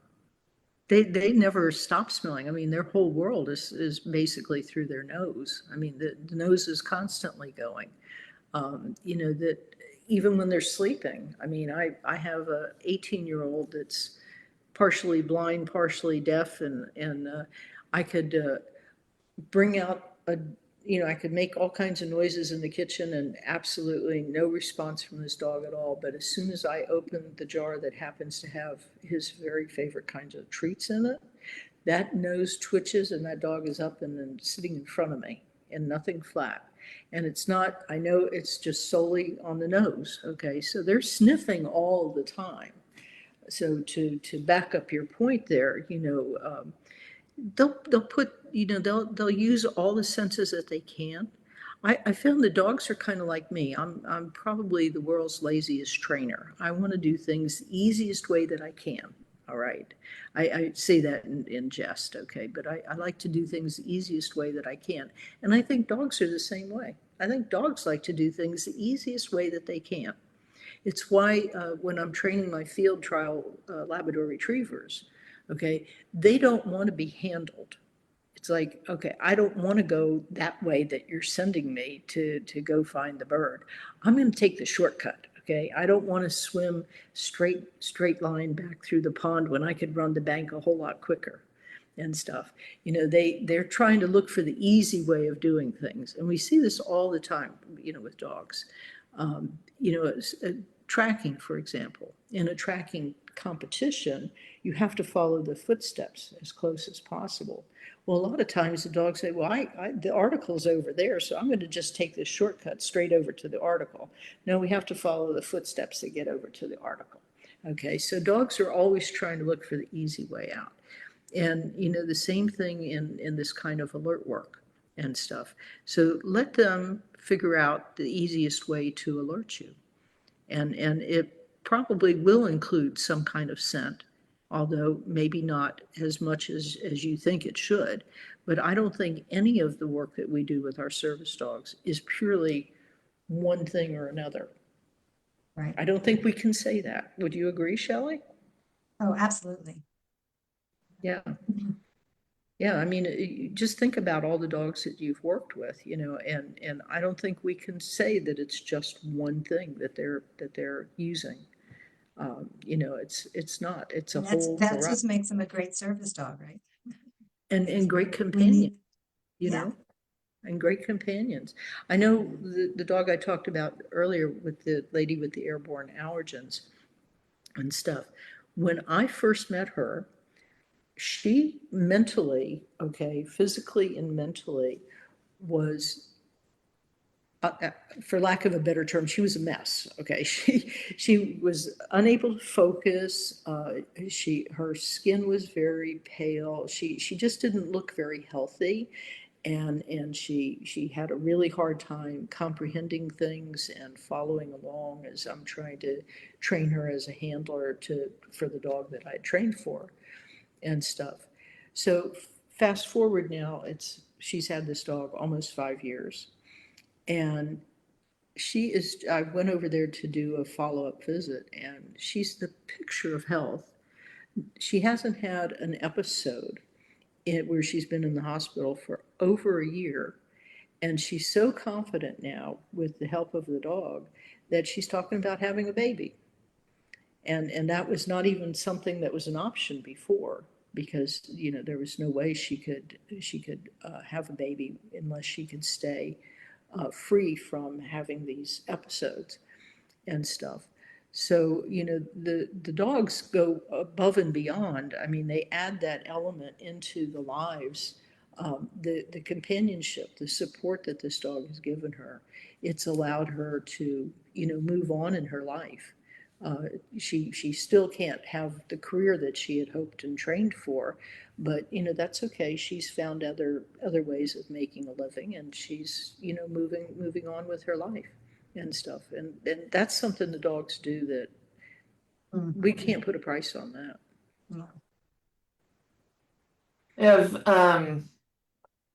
They never stop smelling. I mean, their whole world is basically through their nose. I mean, the nose is constantly going. That even when they're sleeping. I mean, I have a 18-year-old that's partially blind, partially deaf, and I could bring out I could make all kinds of noises in the kitchen and absolutely no response from this dog at all. But as soon as I open the jar that happens to have his very favorite kinds of treats in it, that nose twitches and that dog is up and then sitting in front of me and nothing flat. And it's not, I know it's just solely on the nose. Okay, so they're sniffing all the time. So to back up your point there, they'll put, they'll use all the senses that they can. I found the dogs are kind of like me. I'm probably the world's laziest trainer. I want to do things the easiest way that I can. All right. I say that in jest, okay, but I like to do things the easiest way that I can. And I think dogs are the same way. I think dogs like to do things the easiest way that they can. It's why when I'm training my field trial Labrador retrievers, okay, they don't want to be handled. It's like, okay, I don't want to go that way that you're sending me to go find the bird. I'm going to take the shortcut. Okay, I don't want to swim straight line back through the pond when I could run the bank a whole lot quicker and stuff. You know, they're trying to look for the easy way of doing things, and we see this all the time. You know, with dogs. You know, tracking, for example, in a tracking competition, you have to follow the footsteps as close as possible. Well, a lot of times the dogs say, well, the article's over there, so I'm going to just take this shortcut straight over to the article. No, we have to follow the footsteps to get over to the article. Okay, so dogs are always trying to look for the easy way out. And, you know, the same thing in this kind of alert work and stuff. So let them figure out the easiest way to alert you. And it probably will include some kind of scent, although maybe not as much as you think it should. But I don't think any of the work that we do with our service dogs is purely one thing or another. Right. I don't think we can say that. Would you agree, Shelley? Oh, absolutely. Yeah. Yeah, I mean, just think about all the dogs that you've worked with, you know, and I don't think we can say that it's just one thing that they're using. You know, it's not. It's a And whole that variety. just makes them a great service dog, right? And great We companions, need, you yeah. know, and great companions. I know the dog I talked about earlier with the lady with the airborne allergens and stuff. When I first met her, she mentally, okay, physically and mentally was, for lack of a better term, she was a mess. Okay, she was unable to focus. Her skin was very pale. She just didn't look very healthy, and she had a really hard time comprehending things and following along as I'm trying to train her as a handler for the dog that I trained for and stuff. So fast forward now, she's had this dog almost 5 years, and I went over there to do a follow-up visit, and she's the picture of health. She hasn't had an episode where she's been in the hospital for over a year. And she's so confident now with the help of the dog that she's talking about having a baby. And that was not even something that was an option before, because, you know, there was no way she could have a baby unless she could stay free from having these episodes and stuff. So, you know, the dogs go above and beyond. I mean, they add that element into the lives, the companionship, the support that this dog has given her. It's allowed her to, you know, move on in her life. She still can't have the career that she had hoped and trained for, but, you know, that's okay. She's found other ways of making a living, and she's, you know, moving on with her life and stuff. And that's something the dogs do that we can't put a price on that. No.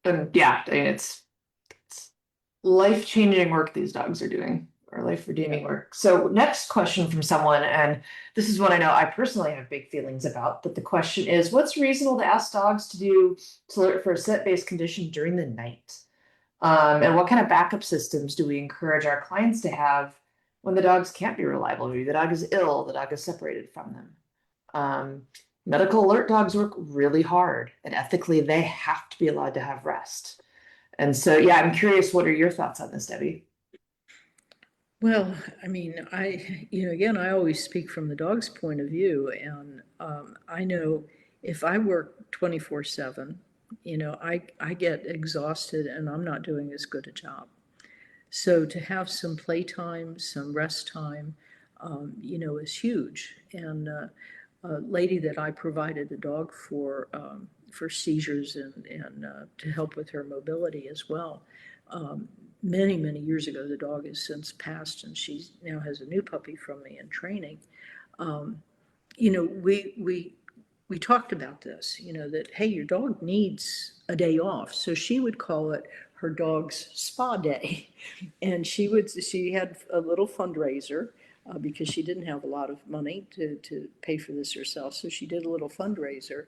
And yeah, I mean, it's life-changing work these dogs are doing, or life-redeeming work. So next question from someone, and this is one I know I personally have big feelings about, but the question is, what's reasonable to ask dogs to alert for a scent-based condition during the night? And what kind of backup systems do we encourage our clients to have when the dogs can't be reliable? Maybe the dog is ill, the dog is separated from them. Medical alert dogs work really hard, and ethically they have to be allowed to have rest. And so, yeah, I'm curious, what are your thoughts on this, Debbie? Well, I mean, you know, again, I always speak from the dog's point of view, and I know if I work 24/7, you know, I get exhausted and I'm not doing as good a job. So to have some playtime, some rest time, you know, is huge. And a lady that I provided a dog for seizures and to help with her mobility as well. many, many years ago. The dog has since passed, and she now has a new puppy from me in training. Um, you know, we talked about this, you know, that, hey, your dog needs a day off. So she would call it her dog's spa day. And she had a little fundraiser because she didn't have a lot of money to pay for this herself. So she did a little fundraiser.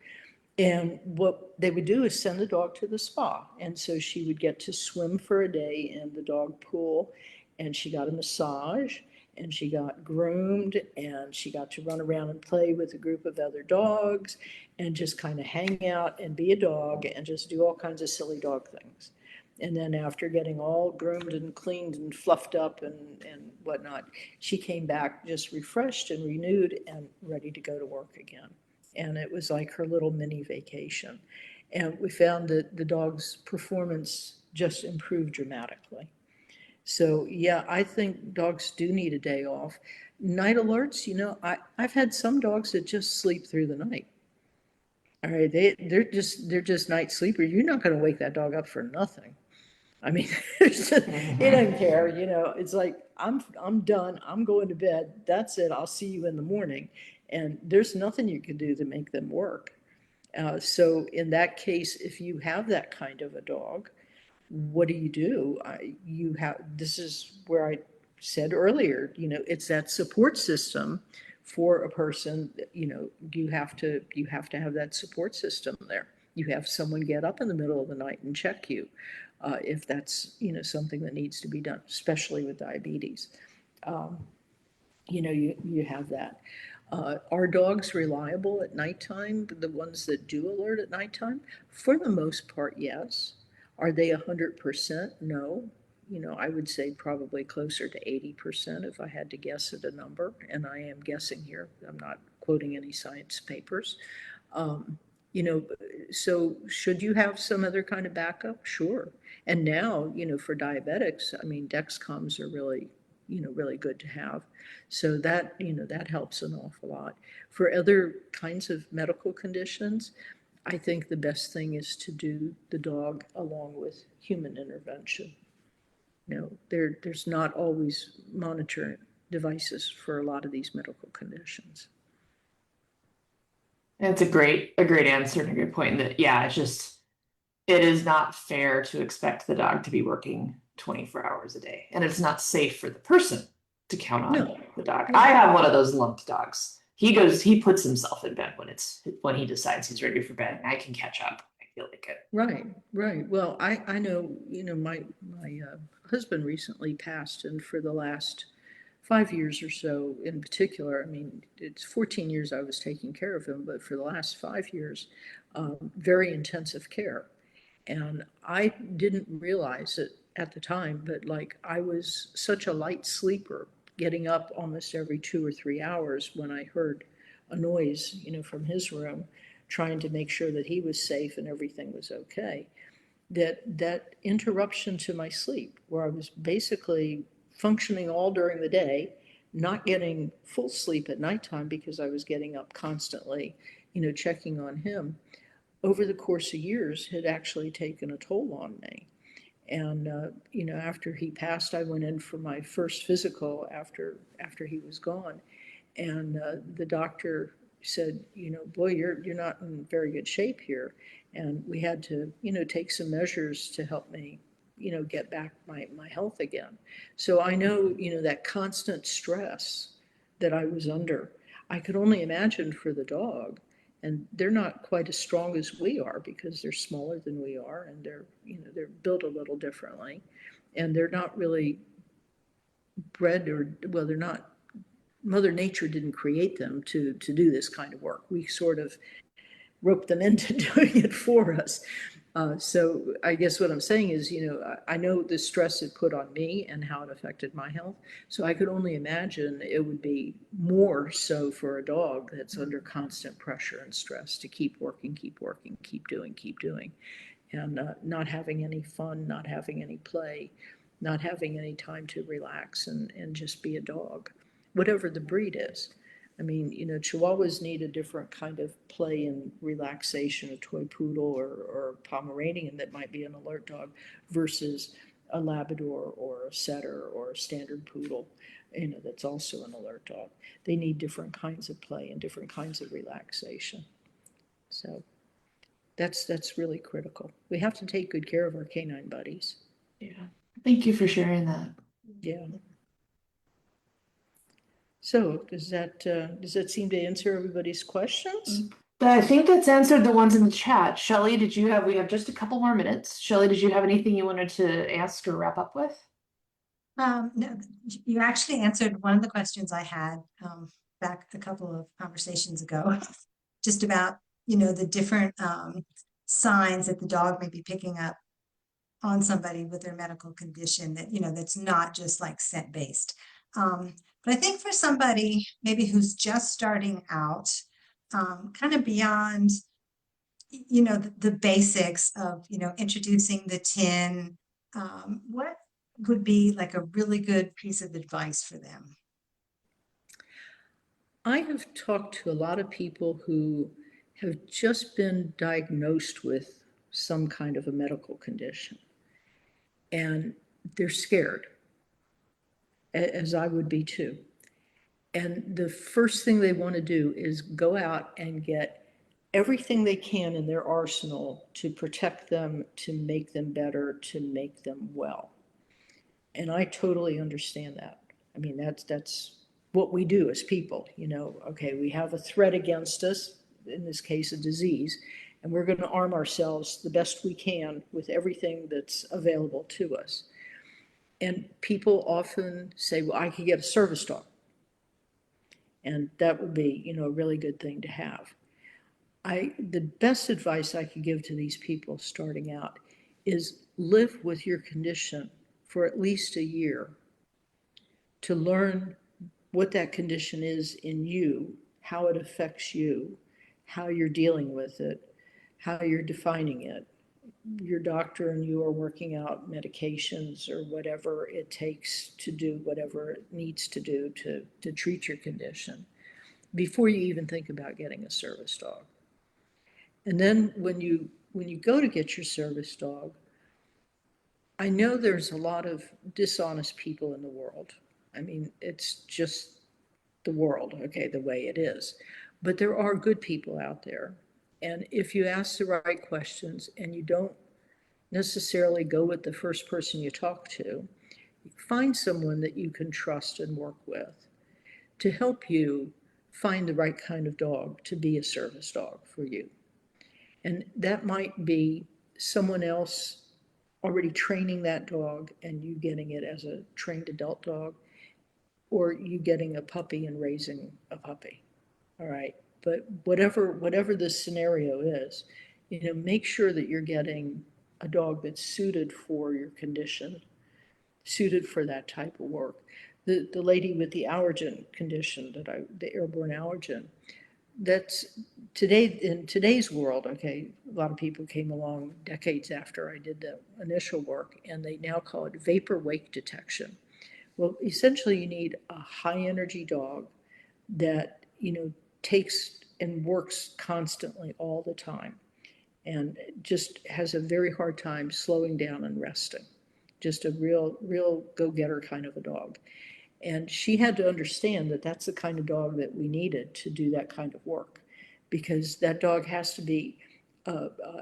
And what they would do is send the dog to the spa. And so she would get to swim for a day in the dog pool, and she got a massage, and she got groomed, and she got to run around and play with a group of other dogs and just kind of hang out and be a dog and just do all kinds of silly dog things. And then after getting all groomed and cleaned and fluffed up and whatnot, she came back just refreshed and renewed and ready to go to work again. And it was like her little mini vacation. And we found that the dog's performance just improved dramatically. So yeah, I think dogs do need a day off. Night alerts, you know, I've had some dogs that just sleep through the night. All right, they're just night sleepers. You're not going to wake that dog up for nothing. I mean, he doesn't care, you know. It's like I'm done. I'm going to bed. That's it. I'll see you in the morning. And there's nothing you can do to make them work. So in that case, if you have that kind of a dog, what do? You have, this is where I said earlier, you know, it's that support system for a person. You know, you have to have that support system there. You have someone get up in the middle of the night and check you, if that's, you know, something that needs to be done, especially with diabetes. Um, you know, you have that. Are dogs reliable at nighttime? The ones that do alert at nighttime? For the most part, yes. Are they 100%? No. You know, I would say probably closer to 80% if I had to guess at a number, and I am guessing here. I'm not quoting any science papers. Um, you know, so should you have some other kind of backup? Sure. And now, you know, for diabetics, I mean, Dexcoms are really, you know, really good to have. So that, you know, that helps an awful lot. For other kinds of medical conditions, I think the best thing is to do the dog along with human intervention. You know, there's not always monitoring devices for a lot of these medical conditions. It's a great answer and a good point that, yeah, it is not fair to expect the dog to be working 24 hours a day. And it's not safe for the person to count on No. the dog. No. I have one of those lumped dogs. He puts himself in bed when he decides he's ready for bed, and I can catch up. I feel like it. Right, right. Well, I know, you know, my husband recently passed, and for the last 5 years or so in particular, I mean, it's 14 years I was taking care of him, but for the last 5 years, very intensive care. And I didn't realize it at the time, but like I was such a light sleeper, getting up almost every 2 or 3 hours when I heard a noise, you know, from his room, trying to make sure that he was safe and everything was okay. That interruption to my sleep, where I was basically functioning all during the day, not getting full sleep at nighttime because I was getting up constantly, you know, checking on him, over the course of years had actually taken a toll on me. And you know, after he passed, I went in for my first physical after he was gone, and the doctor said, you know, boy, you're not in very good shape here, and we had to, you know, take some measures to help me, you know, get back my health again. So I know, you know, that constant stress that I was under, I could only imagine for the dog. And they're not quite as strong as we are because they're smaller than we are, and they're, you know, they're built a little differently, and they're not really bred, or well, they're not, Mother Nature didn't create them to do this kind of work. We sort of roped them into doing it for us. So I guess what I'm saying is, you know, I know the stress it put on me and how it affected my health. So I could only imagine it would be more so for a dog that's under constant pressure and stress to keep working, keep doing, and not having any fun, not having any play, not having any time to relax and just be a dog, whatever the breed is. I mean, you know, Chihuahuas need a different kind of play and relaxation, a toy poodle or Pomeranian that might be an alert dog versus a Labrador or a setter or a standard poodle, that's also an alert dog. They need different kinds of play and different kinds of relaxation. So that's really critical. We have to take good care of our canine buddies. Yeah. Thank you for sharing that. Yeah. So does that seem to answer everybody's questions? But I think that's answered the ones in the chat. Shelley, we have just a couple more minutes. Shelley, did you have anything you wanted to ask or wrap up with? No, you actually answered one of the questions I had back a couple of conversations ago, just about, the different signs that the dog may be picking up on somebody with their medical condition that, that's not just like scent based. But I think for somebody maybe who's just starting out, kind of beyond, the basics of, introducing the tin, what would be like a really good piece of advice for them? I have talked to a lot of people who have just been diagnosed with some kind of a medical condition, and they're scared, as I would be too. And the first thing they want to do is go out and get everything they can in their arsenal to protect them, to make them better, to make them well. And I totally understand that. I mean, that's what we do as people, okay, we have a threat against us, in this case, a disease, and we're going to arm ourselves the best we can with everything that's available to us. And people often say, well, I could get a service dog. And that would be, a really good thing to have. The best advice I could give to these people starting out is live with your condition for at least a year to learn what that condition is in you, how it affects you, how you're dealing with it, how you're defining it. Your doctor and you are working out medications or whatever it takes to do whatever it needs to do to treat your condition before you even think about getting a service dog. And then when you go to get your service dog, I know there's a lot of dishonest people in the world. I mean, it's just the world, okay, the way it is. But there are good people out there. And if you ask the right questions and you don't necessarily go with the first person you talk to, find someone that you can trust and work with to help you find the right kind of dog to be a service dog for you. And that might be someone else already training that dog and you getting it as a trained adult dog, or you getting a puppy and raising a puppy. All right. But whatever the scenario is, make sure that you're getting a dog that's suited for your condition, suited for that type of work. The lady with the allergen condition the airborne allergen, that's in today's world, okay, a lot of people came along decades after I did the initial work, and they now call it vapor wake detection. Well, essentially you need a high energy dog that, takes and works constantly all the time and just has a very hard time slowing down and resting. Just a real go-getter kind of a dog. And she had to understand that that's the kind of dog that we needed to do that kind of work, because that dog has to be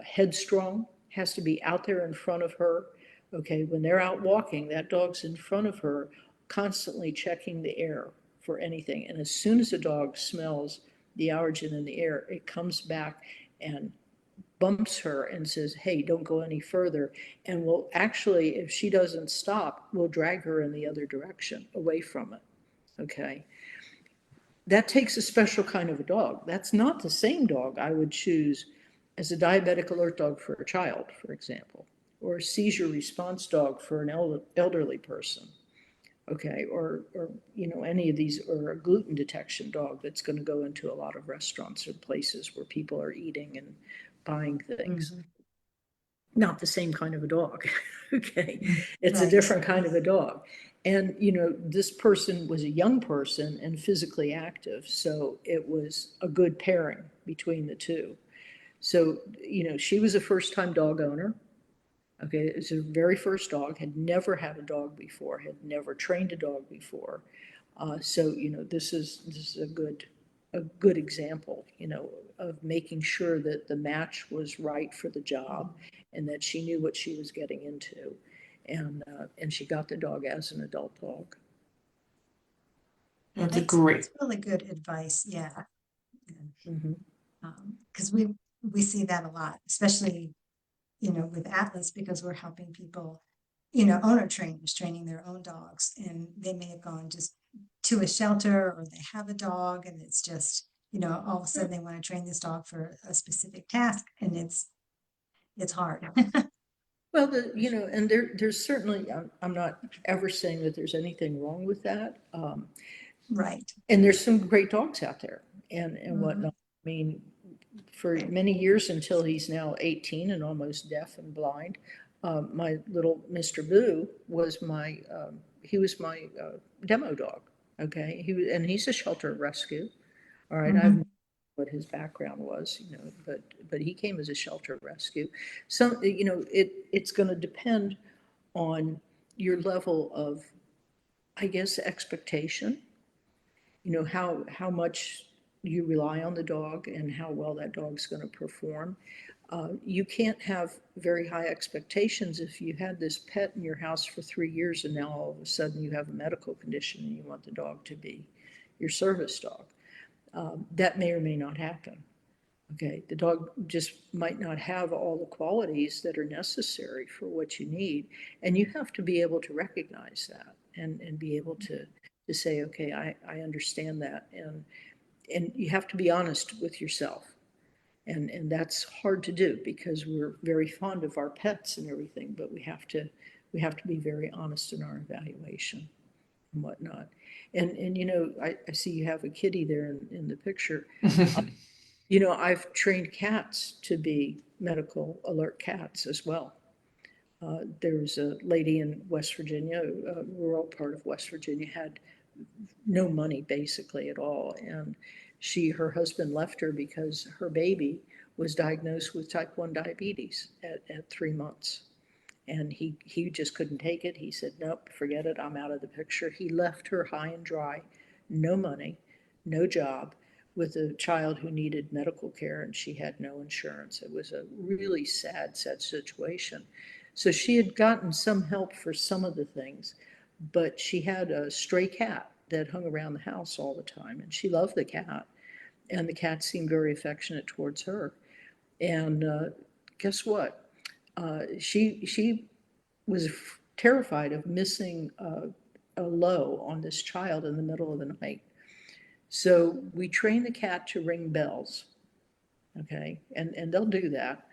headstrong, has to be out there in front of her. Okay, when they're out walking, that dog's in front of her, constantly checking the air for anything. And as soon as the dog smells the allergen in the air, it comes back and bumps her and says, hey, don't go any further. And will actually, if she doesn't stop, we'll drag her in the other direction, away from it. Okay. That takes a special kind of a dog. That's not the same dog I would choose as a diabetic alert dog for a child, for example, or a seizure response dog for an elderly person. Okay, or any of these, or a gluten detection dog that's going to go into a lot of restaurants or places where people are eating and buying things. Mm-hmm. Not the same kind of a dog. Okay, it's right. A different kind of a dog. And this person was a young person and physically active, so it was a good pairing between the two. So she was a first-time dog owner. Okay, it's her very first dog, had never had a dog before, had never trained a dog before. So, this is a good example, of making sure that the match was right for the job and that she knew what she was getting into. And she got the dog as an adult dog. That's a great. That's really good advice. Yeah. Mhm. Because we see that a lot, especially, with Atlas, because we're helping people, owner trainers training their own dogs, and they may have gone just to a shelter or they have a dog and it's just, all of a sudden they want to train this dog for a specific task, and it's hard. Well, and there's certainly, I'm not ever saying that there's anything wrong with that. Right. And there's some great dogs out there and Mhm. whatnot. I mean, for many years until he's now 18 and almost deaf and blind, my little Mr. Boo was he was my demo dog. Okay, and he's a shelter rescue. All right, I've Mhm. what his background was, but he came as a shelter rescue. So, it's going to depend on your level of, I guess, expectation, how much you rely on the dog and how well that dog's going to perform. You can't have very high expectations if you had this pet in your house for 3 years and now all of a sudden you have a medical condition and you want the dog to be your service dog. That may or may not happen. Okay, the dog just might not have all the qualities that are necessary for what you need. And you have to be able to recognize that and be able to say, okay, I understand that. And you have to be honest with yourself. And that's hard to do because we're very fond of our pets and everything, but we have to be very honest in our evaluation and whatnot. And I see you have a kitty there in the picture. I've trained cats to be medical alert cats as well. There's a lady in West Virginia, a rural part of West Virginia, had no money basically at all. And her husband left her because her baby was diagnosed with type 1 diabetes at 3 months. And he just couldn't take it. He said, nope, forget it. I'm out of the picture. He left her high and dry, no money, no job, with a child who needed medical care, and she had no insurance. It was a really sad, sad situation. So she had gotten some help for some of the things, but she had a stray cat that hung around the house all the time, and she loved the cat, and the cat seemed very affectionate towards her. And guess what? She was terrified of missing a low on this child in the middle of the night. So we train the cat to ring bells, okay? And they'll do that.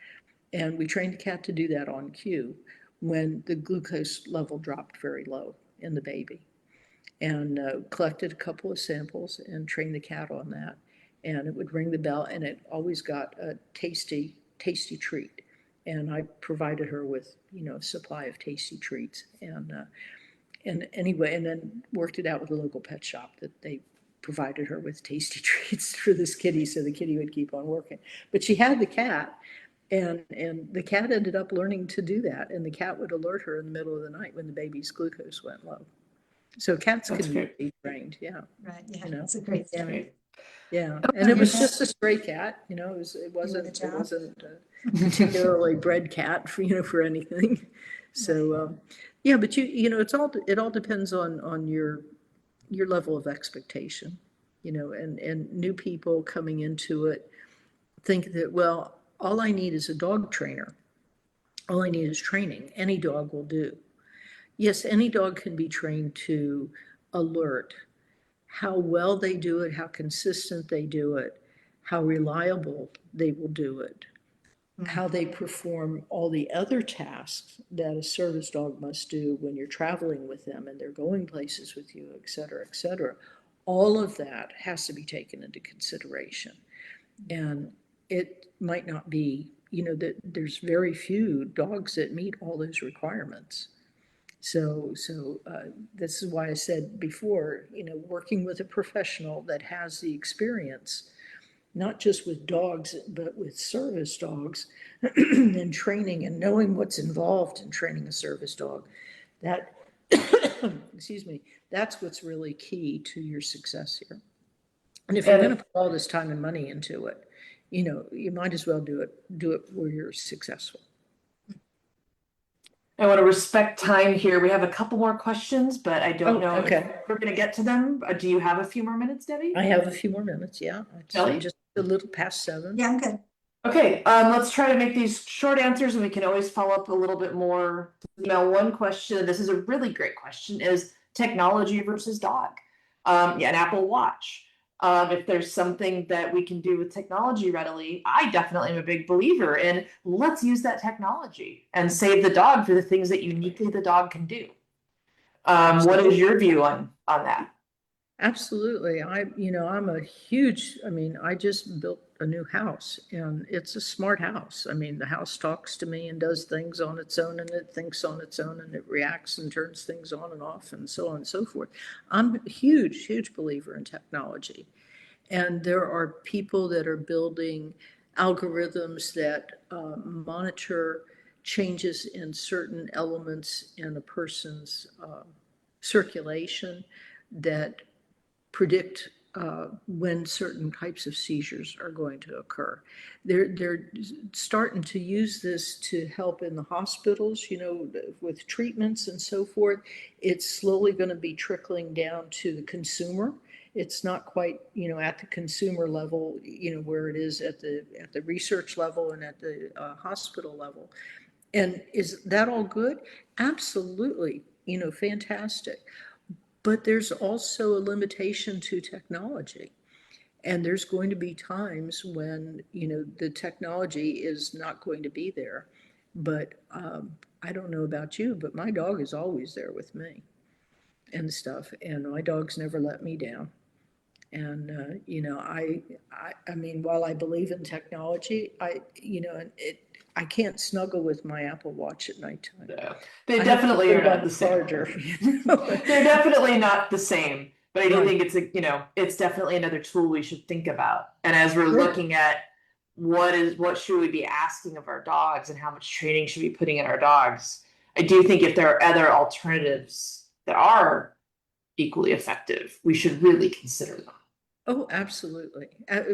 And we train the cat to do that on cue when the glucose level dropped very low in the baby. And collected a couple of samples and trained the cat on that. And it would ring the bell, and it always got a tasty, tasty treat. And I provided her with, a supply of tasty treats. And anyway, and then worked it out with a local pet shop that they provided her with tasty treats for this kitty, so the kitty would keep on working. But she had the cat, and the cat ended up learning to do that, and the cat would alert her in the middle of the night when the baby's glucose went low. So cats That's can great. be trained, yeah. Right. Yeah. You know, That's a great yeah. story. Yeah, and it was just a stray cat, it Doing the wasn't job. a particularly bred cat for anything. So, yeah, but it all depends on your level of expectation, and new people coming into it think that, well, all I need is a dog trainer. All I need is training. Any dog will do. Yes, any dog can be trained to alert. How well they do it, how consistent they do it, how reliable they will do it, how they perform all the other tasks that a service dog must do when you're traveling with them and they're going places with you, et cetera, et cetera. All of that has to be taken into consideration. And it might not be, that there's very few dogs that meet all those requirements. So this is why I said before, working with a professional that has the experience not just with dogs, but with service dogs and training and knowing what's involved in training a service dog. That, excuse me, that's what's really key to your success here. And if you're going to put all this time and money into it, you might as well do it where you're successful. I want to respect time here. We have a couple more questions, but I don't know if we're going to get to them. Do you have a few more minutes, Debbie? I have a few more minutes, yeah. Kelly? Just a little past 7. Yeah, I'm good. Okay, let's try to make these short answers, and we can always follow up a little bit more. Now, one question, this is a really great question, is technology versus dog. An Apple Watch. If there's something that we can do with technology readily, I definitely am a big believer in let's use that technology and save the dog for the things that uniquely the dog can do. What is your view on that? Absolutely. I'm a huge, I just built a new house and it's a smart house. The house talks to me and does things on its own and it thinks on its own and it reacts and turns things on and off and so on and so forth. I'm a huge, huge believer in technology. And there are people that are building algorithms that monitor changes in certain elements in a person's circulation that predict when certain types of seizures are going to occur. They're starting to use this to help in the hospitals, with treatments and so forth. It's slowly going to be trickling down to the consumer. It's not quite, at the consumer level, where it is at the research level and at the hospital level. And is that all good? Absolutely, fantastic. But there's also a limitation to technology. And there's going to be times when, the technology is not going to be there. But I don't know about you, but my dog is always there with me and stuff. And my dog's never let me down. And, while I believe in technology, I can't snuggle with my Apple Watch at nighttime. Yeah. They definitely are not the same. They're definitely not the same, but I do think it's it's definitely another tool we should think about. And as we're looking at what should we be asking of our dogs and how much training should we be putting in our dogs, I do think if there are other alternatives that are equally effective, we should really consider them. Oh, absolutely.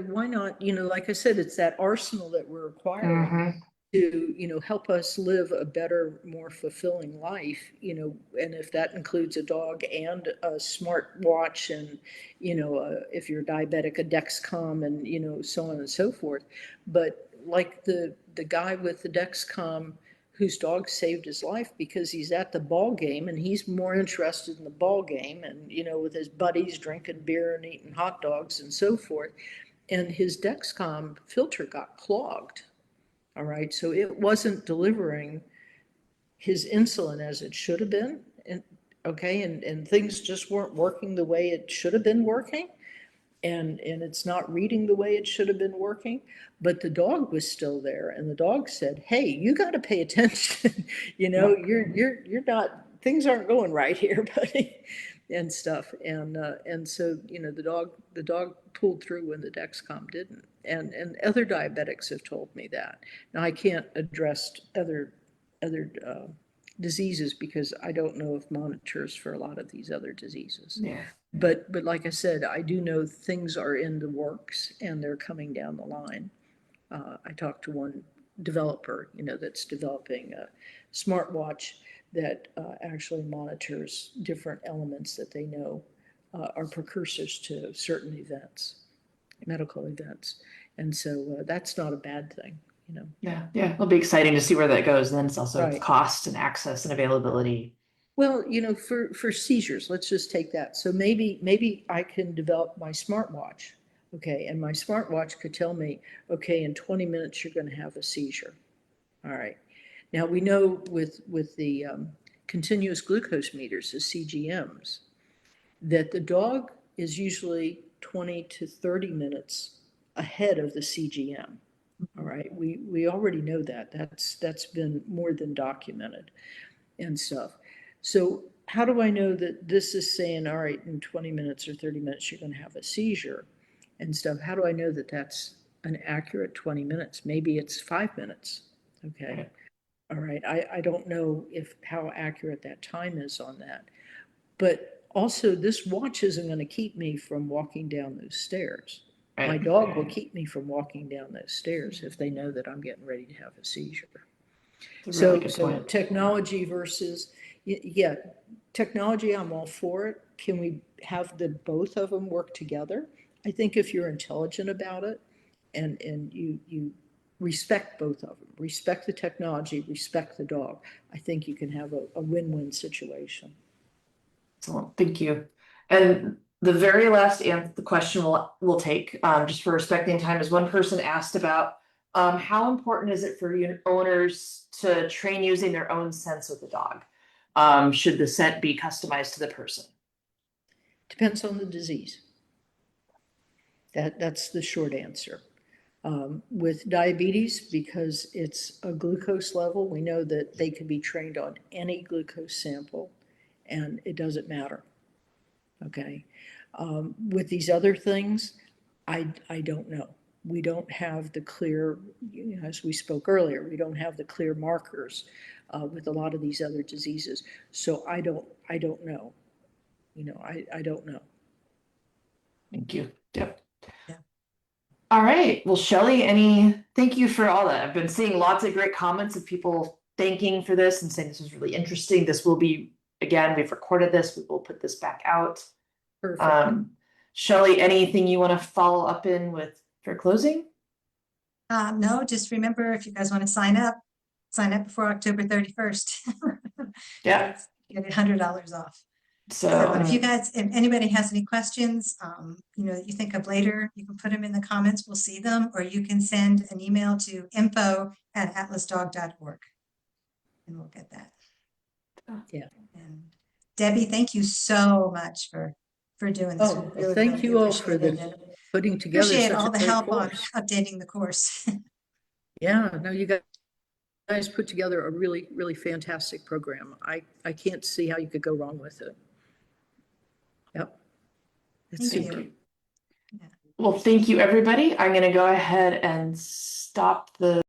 Why not? Like I said, it's that arsenal that we're acquiring to, help us live a better, more fulfilling life, and if that includes a dog and a smart watch and, if you're diabetic, a Dexcom and, so on and so forth. But like the guy with the Dexcom whose dog saved his life because he's at the ball game and he's more interested in the ball game and, with his buddies drinking beer and eating hot dogs and so forth. And his Dexcom filter got clogged. All right. So it wasn't delivering his insulin as it should have been. And things just weren't working the way it should have been working. And it's not reading the way it should have been working, but the dog was still there. And the dog said, "Hey, you got to pay attention. You're not, things aren't going right here, buddy," and stuff. And so, the dog pulled through when the Dexcom didn't. And other diabetics have told me that. Now I can't address other diseases because I don't know of monitors for a lot of these other diseases. Yeah. But like I said, I do know things are in the works and they're coming down the line. I talked to one developer, that's developing a smartwatch that actually monitors different elements that they know are precursors to certain events, medical events. And so that's not a bad thing, Yeah, it'll be exciting to see where that goes. And then it's also cost and access and availability. Well, for seizures, let's just take that. So maybe I can develop my smartwatch, okay, and my smartwatch could tell me, okay, in 20 minutes you're going to have a seizure. All right. Now we know with the continuous glucose meters, the CGMs, that the dog is usually 20 to 30 minutes ahead of the CGM. All right. We already know that. That's been more than documented and stuff. So how do I know that this is saying, all right, in 20 minutes or 30 minutes, you're going to have a seizure and stuff? How do I know that that's an accurate 20 minutes. Maybe it's 5 minutes. Okay. Right. All right. I don't know how accurate that time is on that. But also, this watch isn't going to keep me from walking down those stairs. My Right. dog will keep me from walking down those stairs if they know that I'm getting ready to have a seizure. It's a really good So point. technology versus, yeah, technology, I'm all for it. Can we have both of them work together? I think if you're intelligent about it and you respect both of them, respect the technology, respect the dog, I think you can have a win-win situation. Excellent, thank you. And the very last the question we'll take, just for respecting time, is one person asked about how important is it for owners to train using their own scents with the dog? Should the scent be customized to the person? Depends on the disease. That's the short answer. With diabetes, because it's a glucose level, we know that they can be trained on any glucose sample and it doesn't matter. Okay. With these other things, I don't know. We don't have the clear, as we spoke earlier, we don't have the clear markers with a lot of these other diseases. So I don't know. I don't know. Thank you. Yep. Yeah. All right. Well, Shelley, thank you for all that. I've been seeing lots of great comments of people thanking for this and saying this was really interesting. This will be, again, we've recorded this. We will put this back out. Perfect. Shelley, anything you want to follow up in with for closing? No, just remember, if you guys want to sign up before October 31st. Yeah. Get $100 off. So if anybody has any questions, that you think of later, you can put them in the comments. We'll see them, or you can send an email to info@atlasdog.org and we'll get that. Yeah. And Debbie, thank you so much for doing this. Oh, We really, thank really you all for appreciate it. And putting together appreciate such all a the great help on course. updating the course. Yeah, no, you guys put together a really, really fantastic program. I can't see how you could go wrong with it. Yep. It's Thank super. you. well, thank you, everybody. I'm going to go ahead and stop the